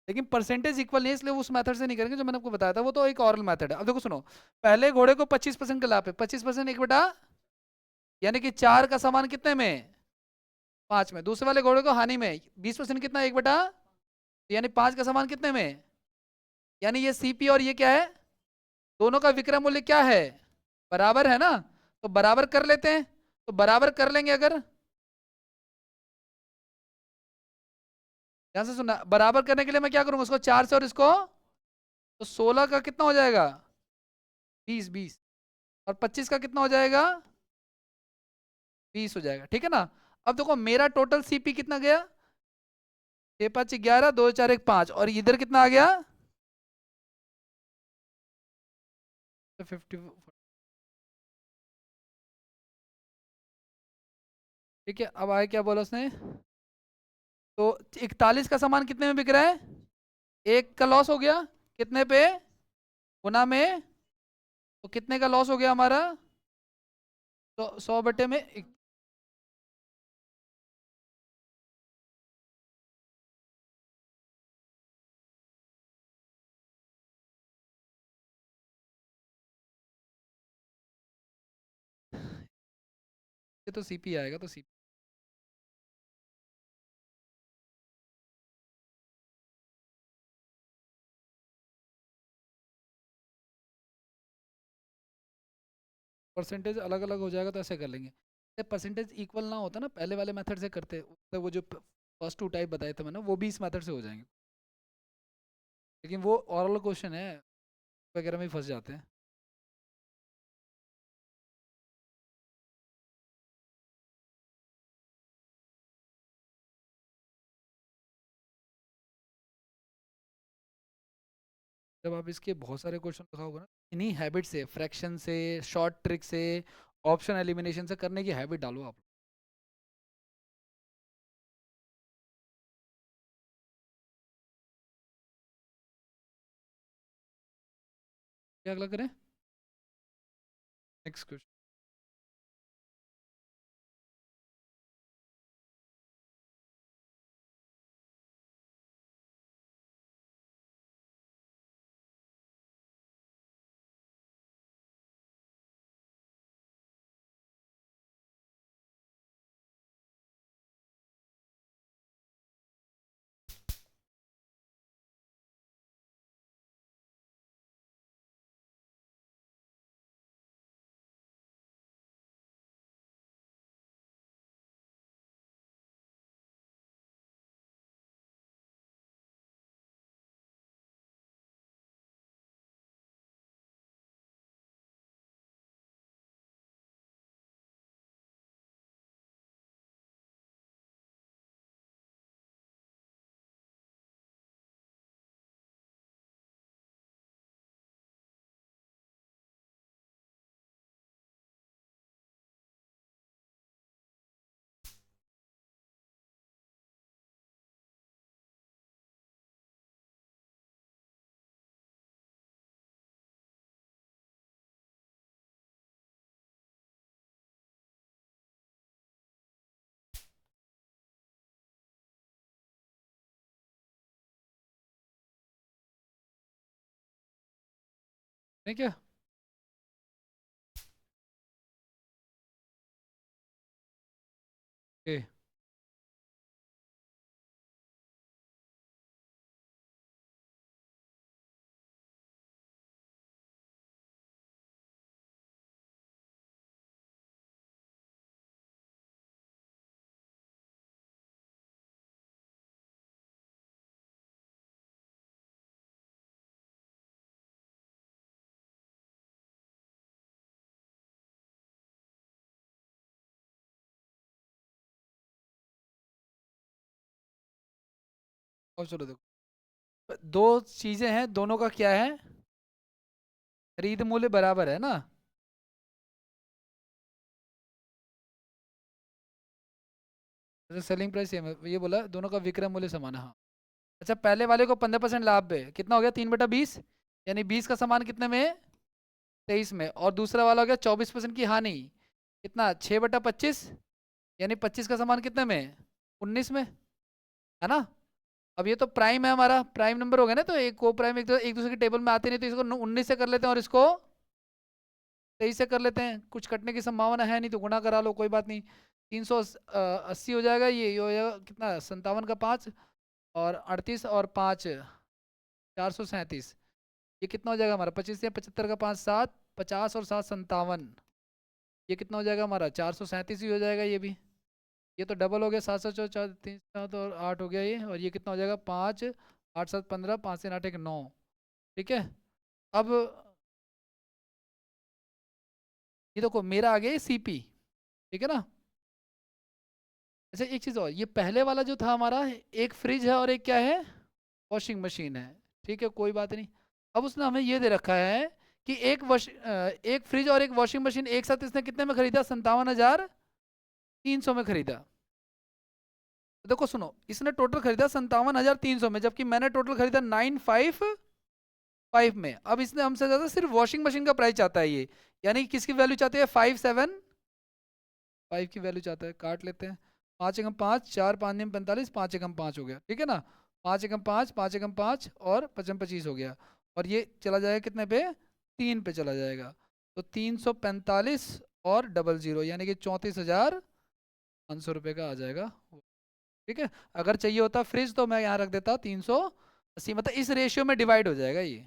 लेकिन परसेंटेज इक्वल नहीं है, इसलिए उस मेथड से नहीं करेंगे जो मैंने आपको बताया था, वो तो एक ऑरल मेथड है। अब देखो सुनो, पहले घोड़े को 25% का लाभ है, 25% एक बटा, यानी कि 4 का सामान कितने में? 5 में। दूसरे वाले घोड़े को हानि में 20% कितना, एक बटा, यानी 5 का सामान कितने में? यानी ये सीपी और ये क्या है, दोनों का विक्रय मूल्य क्या है, बराबर है ना? तो बराबर कर लेते हैं, तो बराबर कर लेंगे अगर, ध्यान से सुनना, बराबर करने के लिए मैं क्या करूंगा, उसको 4 से और इसको, तो 16 का कितना हो जाएगा, 20, 20, और 25 का कितना हो जाएगा, 20 हो जाएगा, ठीक है ना? अब देखो मेरा टोटल सीपी कितना गया, 6, 5, 11, 2, 4, 1, 5, और इधर कितना आ गया, 50। ठीक है, अब आए क्या बोला उसने, तो 41 का सामान कितने में बिक रहा है, एक का लॉस हो गया, कितने पे, गुना में, तो कितने का लॉस हो गया हमारा, तो 100 बटे में ये तो सीपी आएगा, तो सीपी परसेंटेज अलग अलग हो जाएगा, तो ऐसे कर लेंगे। परसेंटेज इक्वल ना होता ना, पहले वाले मेथड से करते, तो वो जो फर्स्ट 2 टाइप बताए थे मैंने, वो भी इस मेथड से हो जाएंगे, लेकिन वो ऑरल क्वेश्चन है, वगैरह में ही फंस जाते हैं। जब आप इसके बहुत सारे क्वेश्चन लिखा होगा ना, इन्हीं हैबिट से, फ्रैक्शन से, शॉर्ट ट्रिक से, ऑप्शन एलिमिनेशन से करने की हैबिट डालो आप। क्या अगला करें, नेक्स्ट क्वेश्चन। ठीक है। ओके, और चलो देखो, दो चीजें हैं, दोनों का क्या है, खरीद मूल्य बराबर है ना। जैसे सेलिंग प्राइस सेम है, ये बोला दोनों का विक्रय मूल्य समान है, हाँ। अच्छा, पहले वाले को 15% लाभ पे कितना हो गया, 3/20, यानी 20 का सामान कितने में है, 23 में। और दूसरा वाला हो गया 24% की हानि, कितना, 6/25, यानी 25 का सामान कितने में है, 19 में, है ना। अब ये तो प्राइम है, हमारा प्राइम नंबर हो गया ना, तो एक को प्राइम एक दूसरे के टेबल में आते नहीं, तो इसको 19 से कर लेते हैं और इसको 23 से कर लेते हैं, कुछ कटने की संभावना है नहीं तो गुणा करा लो, कोई बात नहीं। 380 हो जाएगा, ये हो जाएगा कितना, 57 का 5, और 38 और 5, 437। ये कितना हो जाएगा हमारा, 25 या 75 का 5, 7, 50 और 7, 57। ये कितना हो जाएगा हमारा, 437 ही हो जाएगा ये भी। ये तो डबल हो गया, 7 7 4 4 3 7 और 8 हो गया ये, और ये कितना हो जाएगा, 5, 8 7 15, 5 3 8 1 9। ठीक है। अब ये देखो, मेरा आ गया सीपी, ठीक है ना। अच्छा, एक चीज़ और, ये पहले वाला जो था हमारा, एक फ्रिज है और एक क्या है, वॉशिंग मशीन है। ठीक है, कोई बात नहीं। अब उसने हमें ये दे रखा है कि एक फ्रिज और एक वॉशिंग मशीन एक साथ इसने कितने में खरीदा, 57,300 में खरीदा। तो देखो सुनो, इसने टोटल खरीदा 57,300 में, जबकि मैंने टोटल खरीदा 955 में। अब इसने हमसे ज्यादा सिर्फ वॉशिंग मशीन का प्राइस चाहता है ये, यानी कि किसकी वैल्यू चाहते हैं, 575 की वैल्यू चाहता है। काट लेते हैं, 5 एकम 5, 4 5 9 45, 5 एकम 5 हो गया, ठीक है ना। 5 एकम 5, 5 एकम 5 और 55 हो गया, और ये चला जाएगा कितने पे, 3 पे चला जाएगा। तो 345 और 00, यानी कि 34,500 रुपये का आ जाएगा। ठीक है। अगर चाहिए होता फ्रिज तो मैं यहाँ रख देता 380, मतलब इस रेशियो में डिवाइड हो जाएगा ये।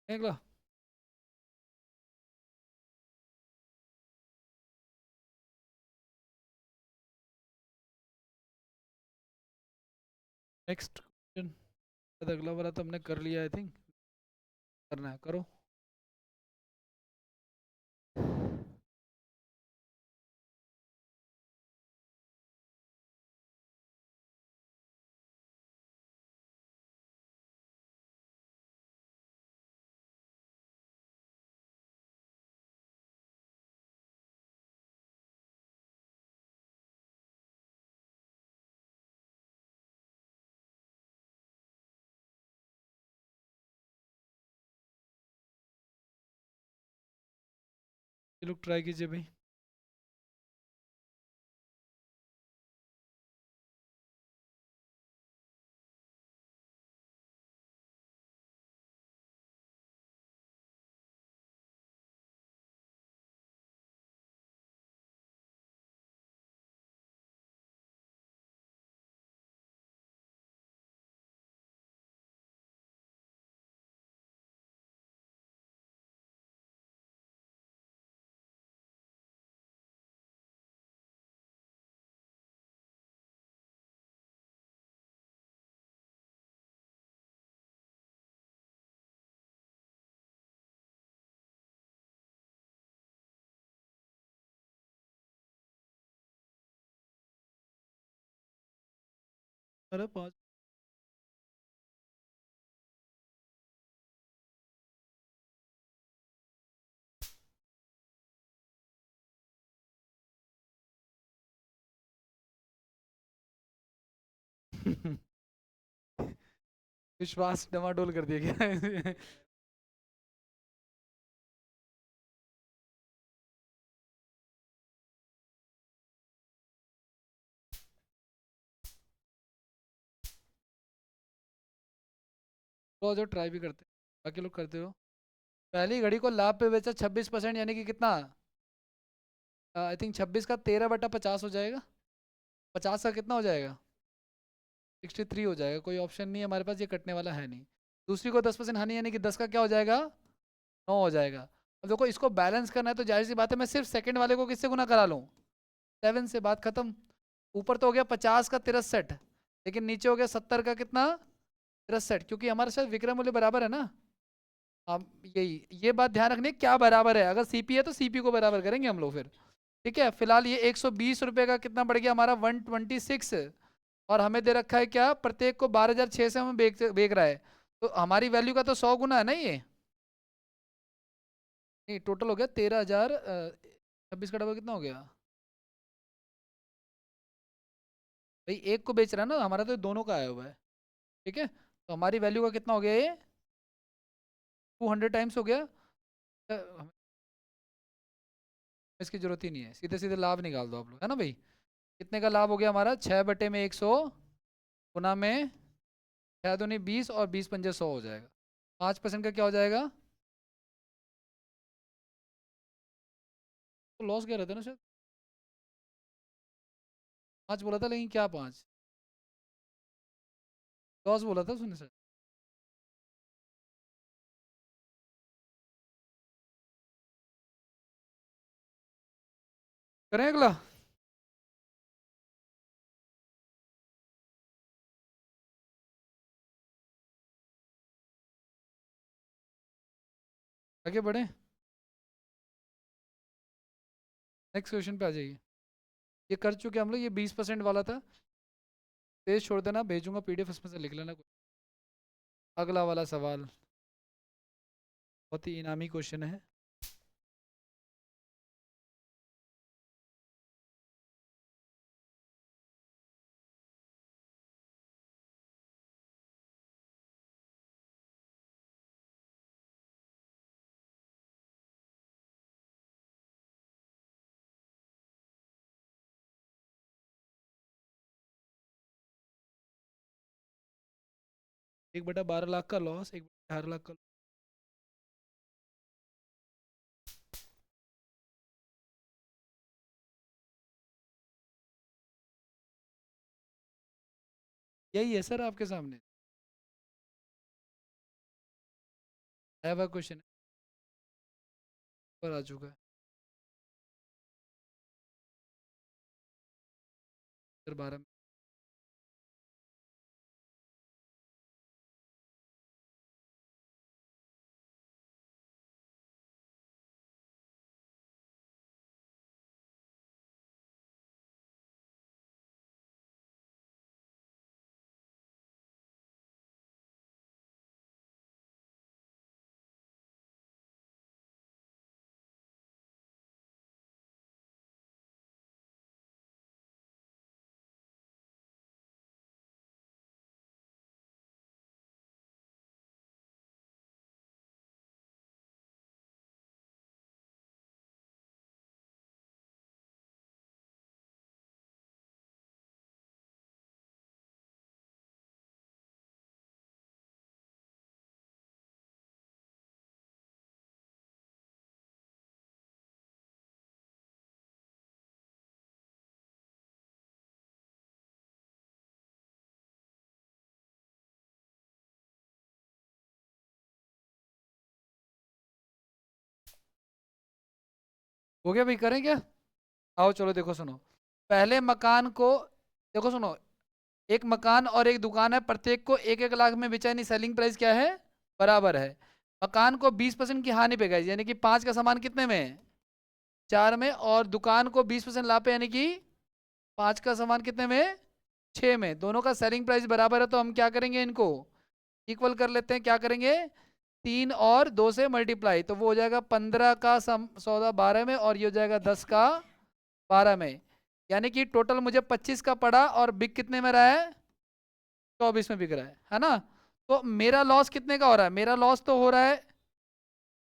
देख लो। नेक्स्ट क्वेश्चन, अगला वाला तो हमने कर लिया, आई थिंक करना है, करो। ये लोग ट्राई कीजिए भाई। अरे 5 विश्वास डमाडोल कर दिया गया। तो जो ट्राई भी करते बाकी लोग करते हो। पहली घड़ी को लाभ पे बेचा 26%, यानी कि कितना? आई थिंक 26 का 13/50 हो जाएगा। 50 का कितना हो जाएगा? 63 हो जाएगा। कोई ऑप्शन नहीं है हमारे पास, ये कटने वाला है नहीं। दूसरी को 10% हानि, यानी कि 10 का क्या हो जाएगा? 9 हो जाएगा। अब देखो इसको बैलेंस करना है तो जाहिर सी बात है मैं सिर्फ सेकंड वाले को किससे गुना करा लूँ? 7 से। बात खत्म। ऊपर तो हो गया 50 का 63, लेकिन नीचे हो गया 70 का कितना? 63, क्योंकि हमारे साथ विक्रय मूल्य बराबर है ना। हम यही ये बात ध्यान रखनी है, क्या बराबर है। अगर सीपी है तो सीपी को बराबर करेंगे हम लोग फिर। ठीक है, फिलहाल ये 120 रुपये का कितना बढ़ गया हमारा? 126। और हमें दे रखा है क्या? प्रत्येक को 12,600 से हमें बेच रहा है। तो हमारी वैल्यू का तो 100 गुना है ना ये। नहीं, टोटल हो गया 13,000। 26 का डबल कितना हो गया भाई? एक को बेच रहा है ना हमारा, तो दोनों का आया हुआ है। ठीक है, तो हमारी वैल्यू का कितना हो गया ये? 200 टाइम्स हो गया। हमें इसकी जरूरत ही नहीं है, सीधे सीधे लाभ निकाल दो आप लोग, है ना भाई। कितने का लाभ हो गया हमारा? 6/100 गुना में 6 दूनी 20 और 20 पंजे 100 हो जाएगा। 5% का क्या हो जाएगा? तो लॉस क्या रहता है ना शायद, 5 बोला था, लेकिन क्या 5 लॉस बोला था सुने सर। करें अगला। आगे बढ़े, नेक्स्ट क्वेश्चन पे आ जाइए। ये कर चुके हम लोग, ये 20% वाला था। पेज छोड़ देना, भेजूंगा पीडीएफ, उसमें से लिख लेना। अगला वाला सवाल बहुत ही इनामी क्वेश्चन है। एक बटा 12 लाख का लॉस, 1/18 लाख का। यही है सर आपके सामने आया हुआ क्वेश्चन पर आ चुका है सर 12 में। हो गया भाई, करें क्या? आओ चलो देखो सुनो। पहले मकान को देखो सुनो, एक मकान और एक दुकान है, प्रत्येक को 1-1 लाख में बेचा, यानी सेलिंग प्राइस क्या है? बराबर है। मकान को 20% की हानि पे गई, यानी कि 5 का सामान कितने में है? 4 में। और दुकान को 20% लाभ पे, यानी कि 5 का सामान कितने में? 6 में, दोनों का सेलिंग प्राइस बराबर है, तो हम क्या करेंगे, इनको इक्वल कर लेते हैं। क्या करेंगे, 3 और 2 से मल्टीप्लाई, तो वो हो जाएगा 15 का सौदा 12 में, और ये हो जाएगा 10 का 12 में। यानी कि टोटल मुझे 25 का पड़ा, और बिक कितने में रहा है, 24 में बिक रहा है ना। तो मेरा लॉस कितने का हो रहा है, मेरा लॉस तो हो रहा है,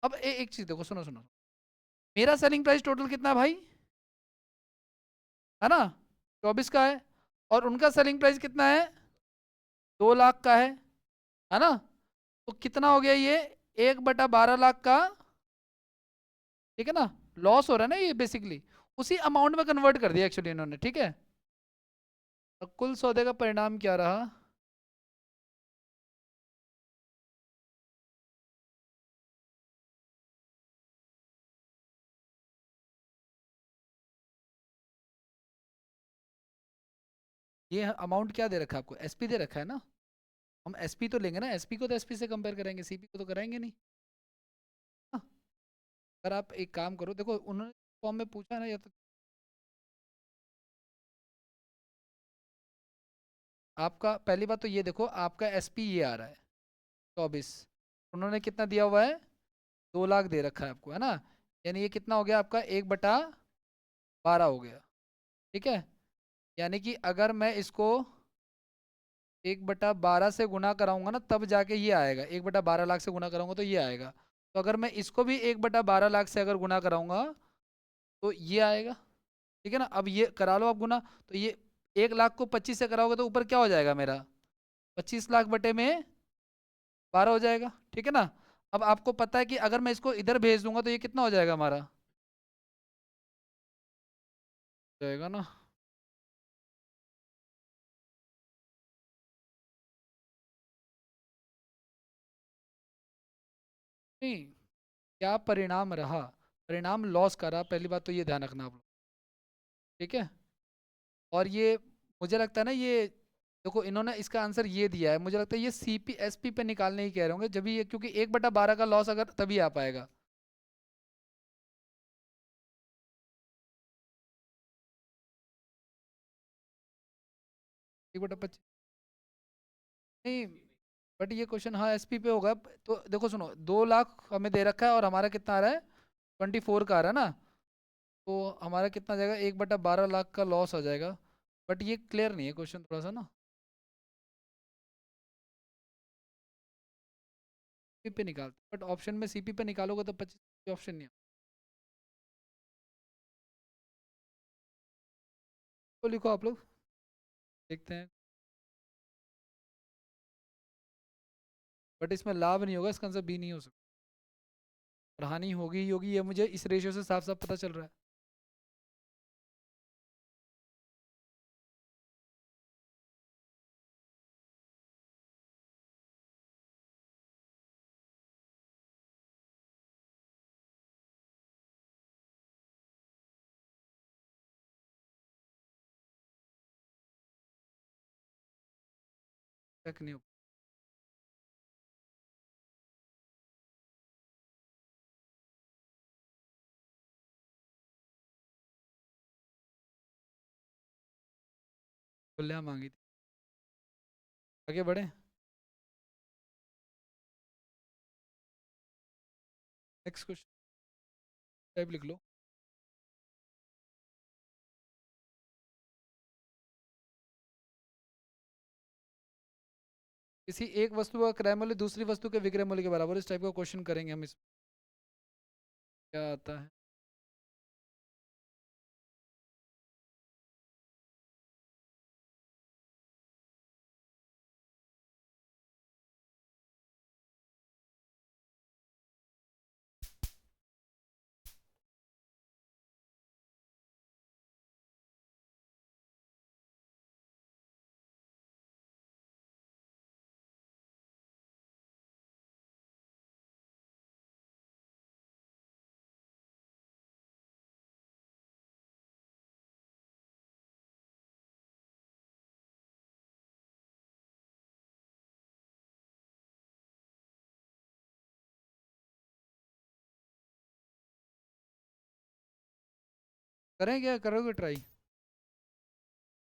अब एक चीज देखो, सुनो सुनो, मेरा सेलिंग प्राइस टोटल कितना है भाई, है ना, 24 का है, और उनका सेलिंग प्राइस कितना है, 2 लाख का है ना। तो कितना हो गया ये, 1/12 लाख का, ठीक है ना, लॉस हो रहा है ना ये बेसिकली, उसी अमाउंट में कन्वर्ट कर दिया एक्चुअली इन्होंने, ठीक है। तो कुल सौदे का परिणाम क्या रहा, ये अमाउंट क्या दे रखा है आपको, एसपी दे रखा है ना, हम एसपी तो लेंगे ना, एसपी को तो एसपी से कंपेयर करेंगे, सीपी को तो कराएंगे नहीं। हाँ, अगर आप एक काम करो, देखो उन्होंने फॉर्म में पूछा ना, या तो आपका पहली बात तो ये देखो, आपका एसपी ये आ रहा है 24, उन्होंने कितना दिया हुआ है, 2 लाख दे रखा है आपको, है ना। यानी ये कितना हो गया आपका, 1/12 हो गया, ठीक है। यानी कि अगर मैं इसको 1/12 से गुना कराऊंगा ना, तब जाके ये आएगा, 1/12 लाख से गुना कराऊंगा तो ये आएगा। तो अगर मैं इसको भी 1/12 लाख से अगर गुना कराऊंगा तो ये आएगा, ठीक है ना। अब ये करा लो आप गुना, तो ये 1 लाख को 25 से कराओगे तो ऊपर क्या हो जाएगा मेरा, 25 लाख बटे में 12 हो जाएगा, ठीक है ना। अब आपको पता है कि अगर मैं इसको इधर भेज दूंगा तो ये कितना हो जाएगा हमारा, जाएगा ना। नहीं, क्या परिणाम रहा, परिणाम लॉस का रहा, पहली बात तो ये ध्यान रखना आप लोग, ठीक है। और ये मुझे लगता है ना, ये देखो इन्होंने इसका आंसर ये दिया है, मुझे लगता है ये सीपी एसपी पे निकालने ही कह रहे होंगे, जब ये, क्योंकि 1/12 का लॉस अगर तभी आ पाएगा। 1/25 नहीं, बट ये क्वेश्चन हाँ एसपी पे होगा। तो देखो सुनो, 2 लाख हमें दे रखा है, और हमारा कितना आ रहा है, 24 का आ रहा है ना। तो हमारा कितना जाएगा, 1/12 लाख का लॉस आ जाएगा। बट ये क्लियर नहीं है क्वेश्चन थोड़ा सा ना, सीपी पे निकालते, बट ऑप्शन में सीपी पे निकालोगे तो 25 ऑप्शन नहीं है। तो लिखो आप लोग, देखते हैं। बट इसमें लाभ नहीं होगा, इसका आंसर बी नहीं हो सकता, और हानि होगी ही होगी, ये मुझे इस रेशियो से साफ साफ पता चल रहा है। चेक नहीं हो, खुले मांगी थी। आगे बढ़े, नेक्स्ट क्वेश्चन टाइप लिख लो। किसी एक वस्तु का क्रय मूल्य दूसरी वस्तु के विक्रय मूल्य के बराबर, इस टाइप का क्वेश्चन करेंगे हम। इस क्या आता है, करें क्या, करोगे ट्राई।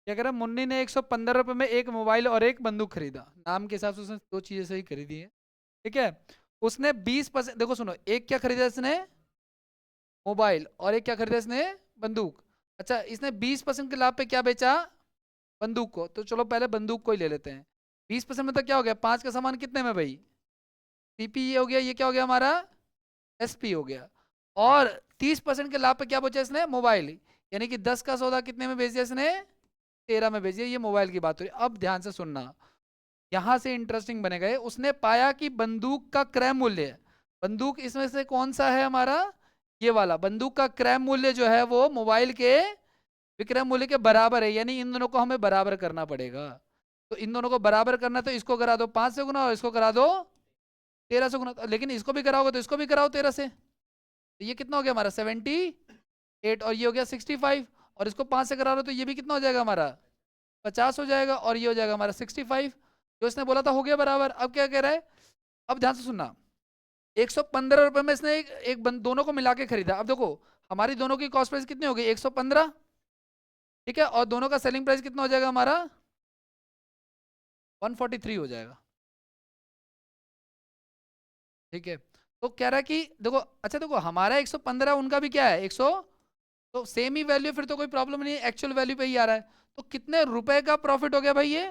क्या कह रहा है, मुन्नी ने 115 रुपए में एक मोबाइल और एक बंदूक खरीदा। नाम के हिसाब से उसने दो चीजें सही खरीदी है। ठीक है, उसने 20%, देखो सुनो, एक क्या खरीदा इसने, मोबाइल, और एक क्या खरीदा इसने, बंदूक। अच्छा, इसने 20% के लाभ पे क्या बेचा, बंदूक को। तो चलो पहले बंदूक को ही ले लेते हैं। 20% मतलब क्या हो गया, 5 का सामान कितने में भाई, पीपी ये हो गया, ये क्या हो गया हमारा, एसपी हो गया। और 30% के लाभ पे क्या बचा इसने, मोबाइल। यानी कि 10 का सौदा कितने में बेच दिया इसने, 13 में बेच दिया। ये मोबाइल की बात हो रही है। अब ध्यान से सुनना, यहां से इंटरेस्टिंग बनेगा। उसने पाया कि बंदूक का क्रय मूल्य, बंदूक इसमें से कौन सा है हमारा, ये वाला, बंदूक का क्रय मूल्य जो है वो मोबाइल के विक्रय मूल्य के बराबर है। यानी इन दोनों को हमें बराबर करना पड़ेगा। तो इन दोनों को बराबर करना, तो इसको करा दो 5 से गुना और इसको करा दो 13 से गुना। लेकिन इसको भी कराओगे तो इसको भी कराओ 13 से। तो ये कितना हो गया हमारा 78, और ये हो गया 65। और इसको 5 से करा लो तो ये भी कितना हो जाएगा हमारा 50 हो जाएगा, और ये हो जाएगा हमारा 65। जो इसने बोला था हो गया बराबर। अब क्या कह रहा है, अब ध्यान से सुनना, 115 रुपए में इसने दोनों को मिला के खरीदा। अब देखो हमारी दोनों की कॉस्ट प्राइस कितनी हो गई, 115। ठीक है, और दोनों का सेलिंग प्राइस कितना हो जाएगा हमारा, 143 हो जाएगा। ठीक है, तो कह रहा है कि देखो, अच्छा देखो हमारा 115, उनका भी क्या है 100, तो सेम ही वैल्यू, फिर तो कोई प्रॉब्लम नहीं, एक्चुअल वैल्यू पे ही आ रहा है। तो कितने रुपए का प्रॉफिट हो गया भाई ये,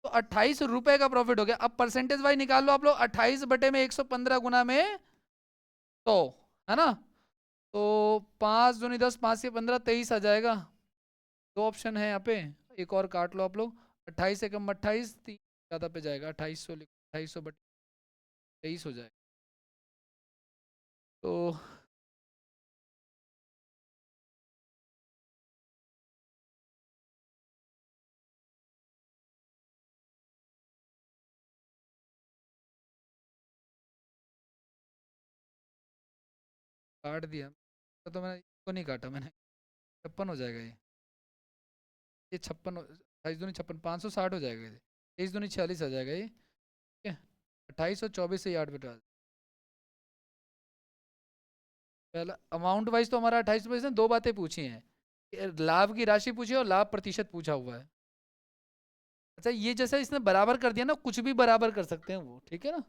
तो 28 रुपए का प्रॉफिट हो गया। अब परसेंटेज वाइज निकाल लो आप लोग, 28 बटे में 115 गुना में 100, है ना। तो 5 दूनी 10, 5 से 15, 23 आ जाएगा। दो ऑप्शन है यहाँ पे, एक और काट लो आप लोग। 28 एकम 28, 3 ज़्यादा पे जाएगा, 2800 लिखो, 2800 बटे 23 हो जाएगा। तो काट दिया, तो मैंने इसको नहीं काटा मैंने, 56 हो जाएगा ये 56, 28 दूनी 56, 560 हो जाएगा ये, 23 दूनी 46 आ जाएगा ये। ठीक है, 28 और 24 से 8 बेटा। पहला अमाउंट वाइज तो हमारा 28 रुपये ने दो बातें पूछी हैं, लाभ की राशि पूछी है और लाभ प्रतिशत पूछा हुआ है। अच्छा, ये जैसे इसने बराबर कर दिया ना, कुछ भी बराबर कर सकते हैं वो, ठीक है ना।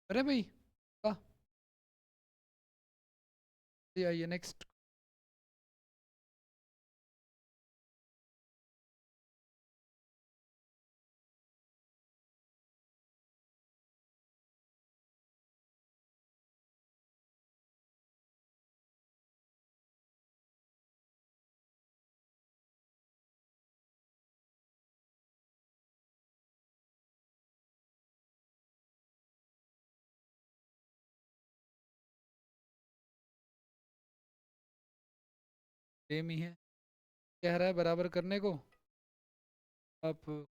अरे भाई, वाह, ये आइए नेक्स्ट। सेम ही है, कह रहा है बराबर करने को। आप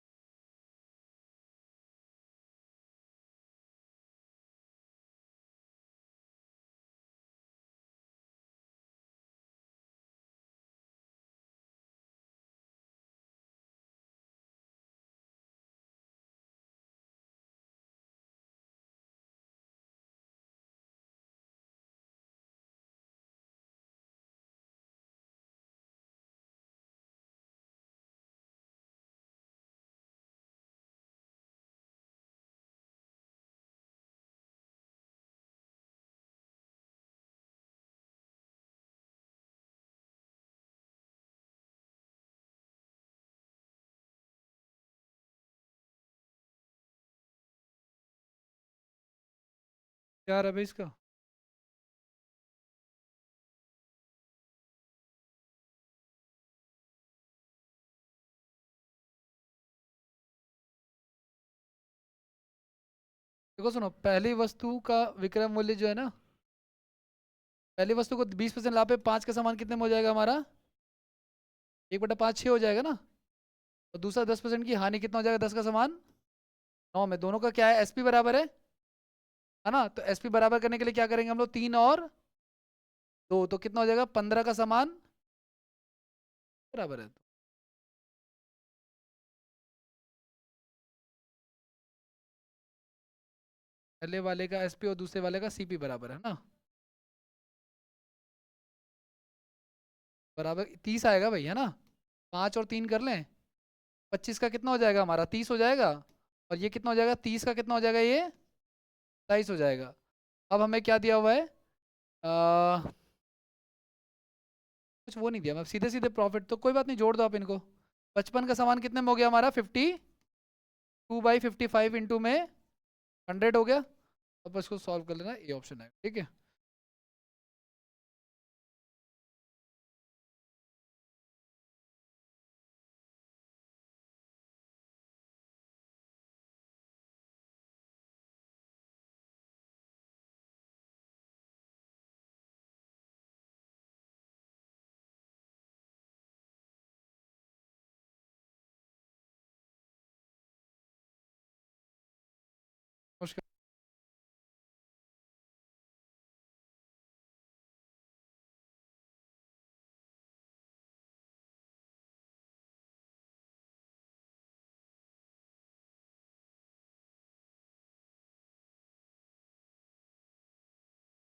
क्या रहा भाई इसका? देखो सुनो, पहली वस्तु का विक्रय मूल्य जो है ना, पहली वस्तु को 20% लाभ पे 5 का सामान कितने में हो जाएगा हमारा? 1/5 6 हो जाएगा ना। और दूसरा 10% की हानि कितना हो जाएगा? 10 का सामान 9 में। दोनों का क्या है? एसपी बराबर है ना? तो एसपी बराबर करने के लिए क्या करेंगे हम लोग? 3 और 2, तो कितना हो जाएगा? 15 का सामान बराबर है। पहले वाले का एसपी और दूसरे वाले का सीपी बराबर है ना? बराबर 30 आएगा भाई, है ना? 5 और 3 कर लें, 25 का कितना हो जाएगा हमारा? 30 हो जाएगा। और ये कितना हो जाएगा? 30 का कितना हो जाएगा? ये 27 हो जाएगा। अब हमें क्या दिया हुआ है? कुछ वो नहीं दिया, मैं सीधे सीधे प्रॉफिट, तो कोई बात नहीं, जोड़ दो आप इनको। 55 का सामान कितने में हो गया हमारा? 52/55 इंटू में 100 हो गया। अब इसको सॉल्व कर लेना, ये ऑप्शन है, ठीक है। मुश्किल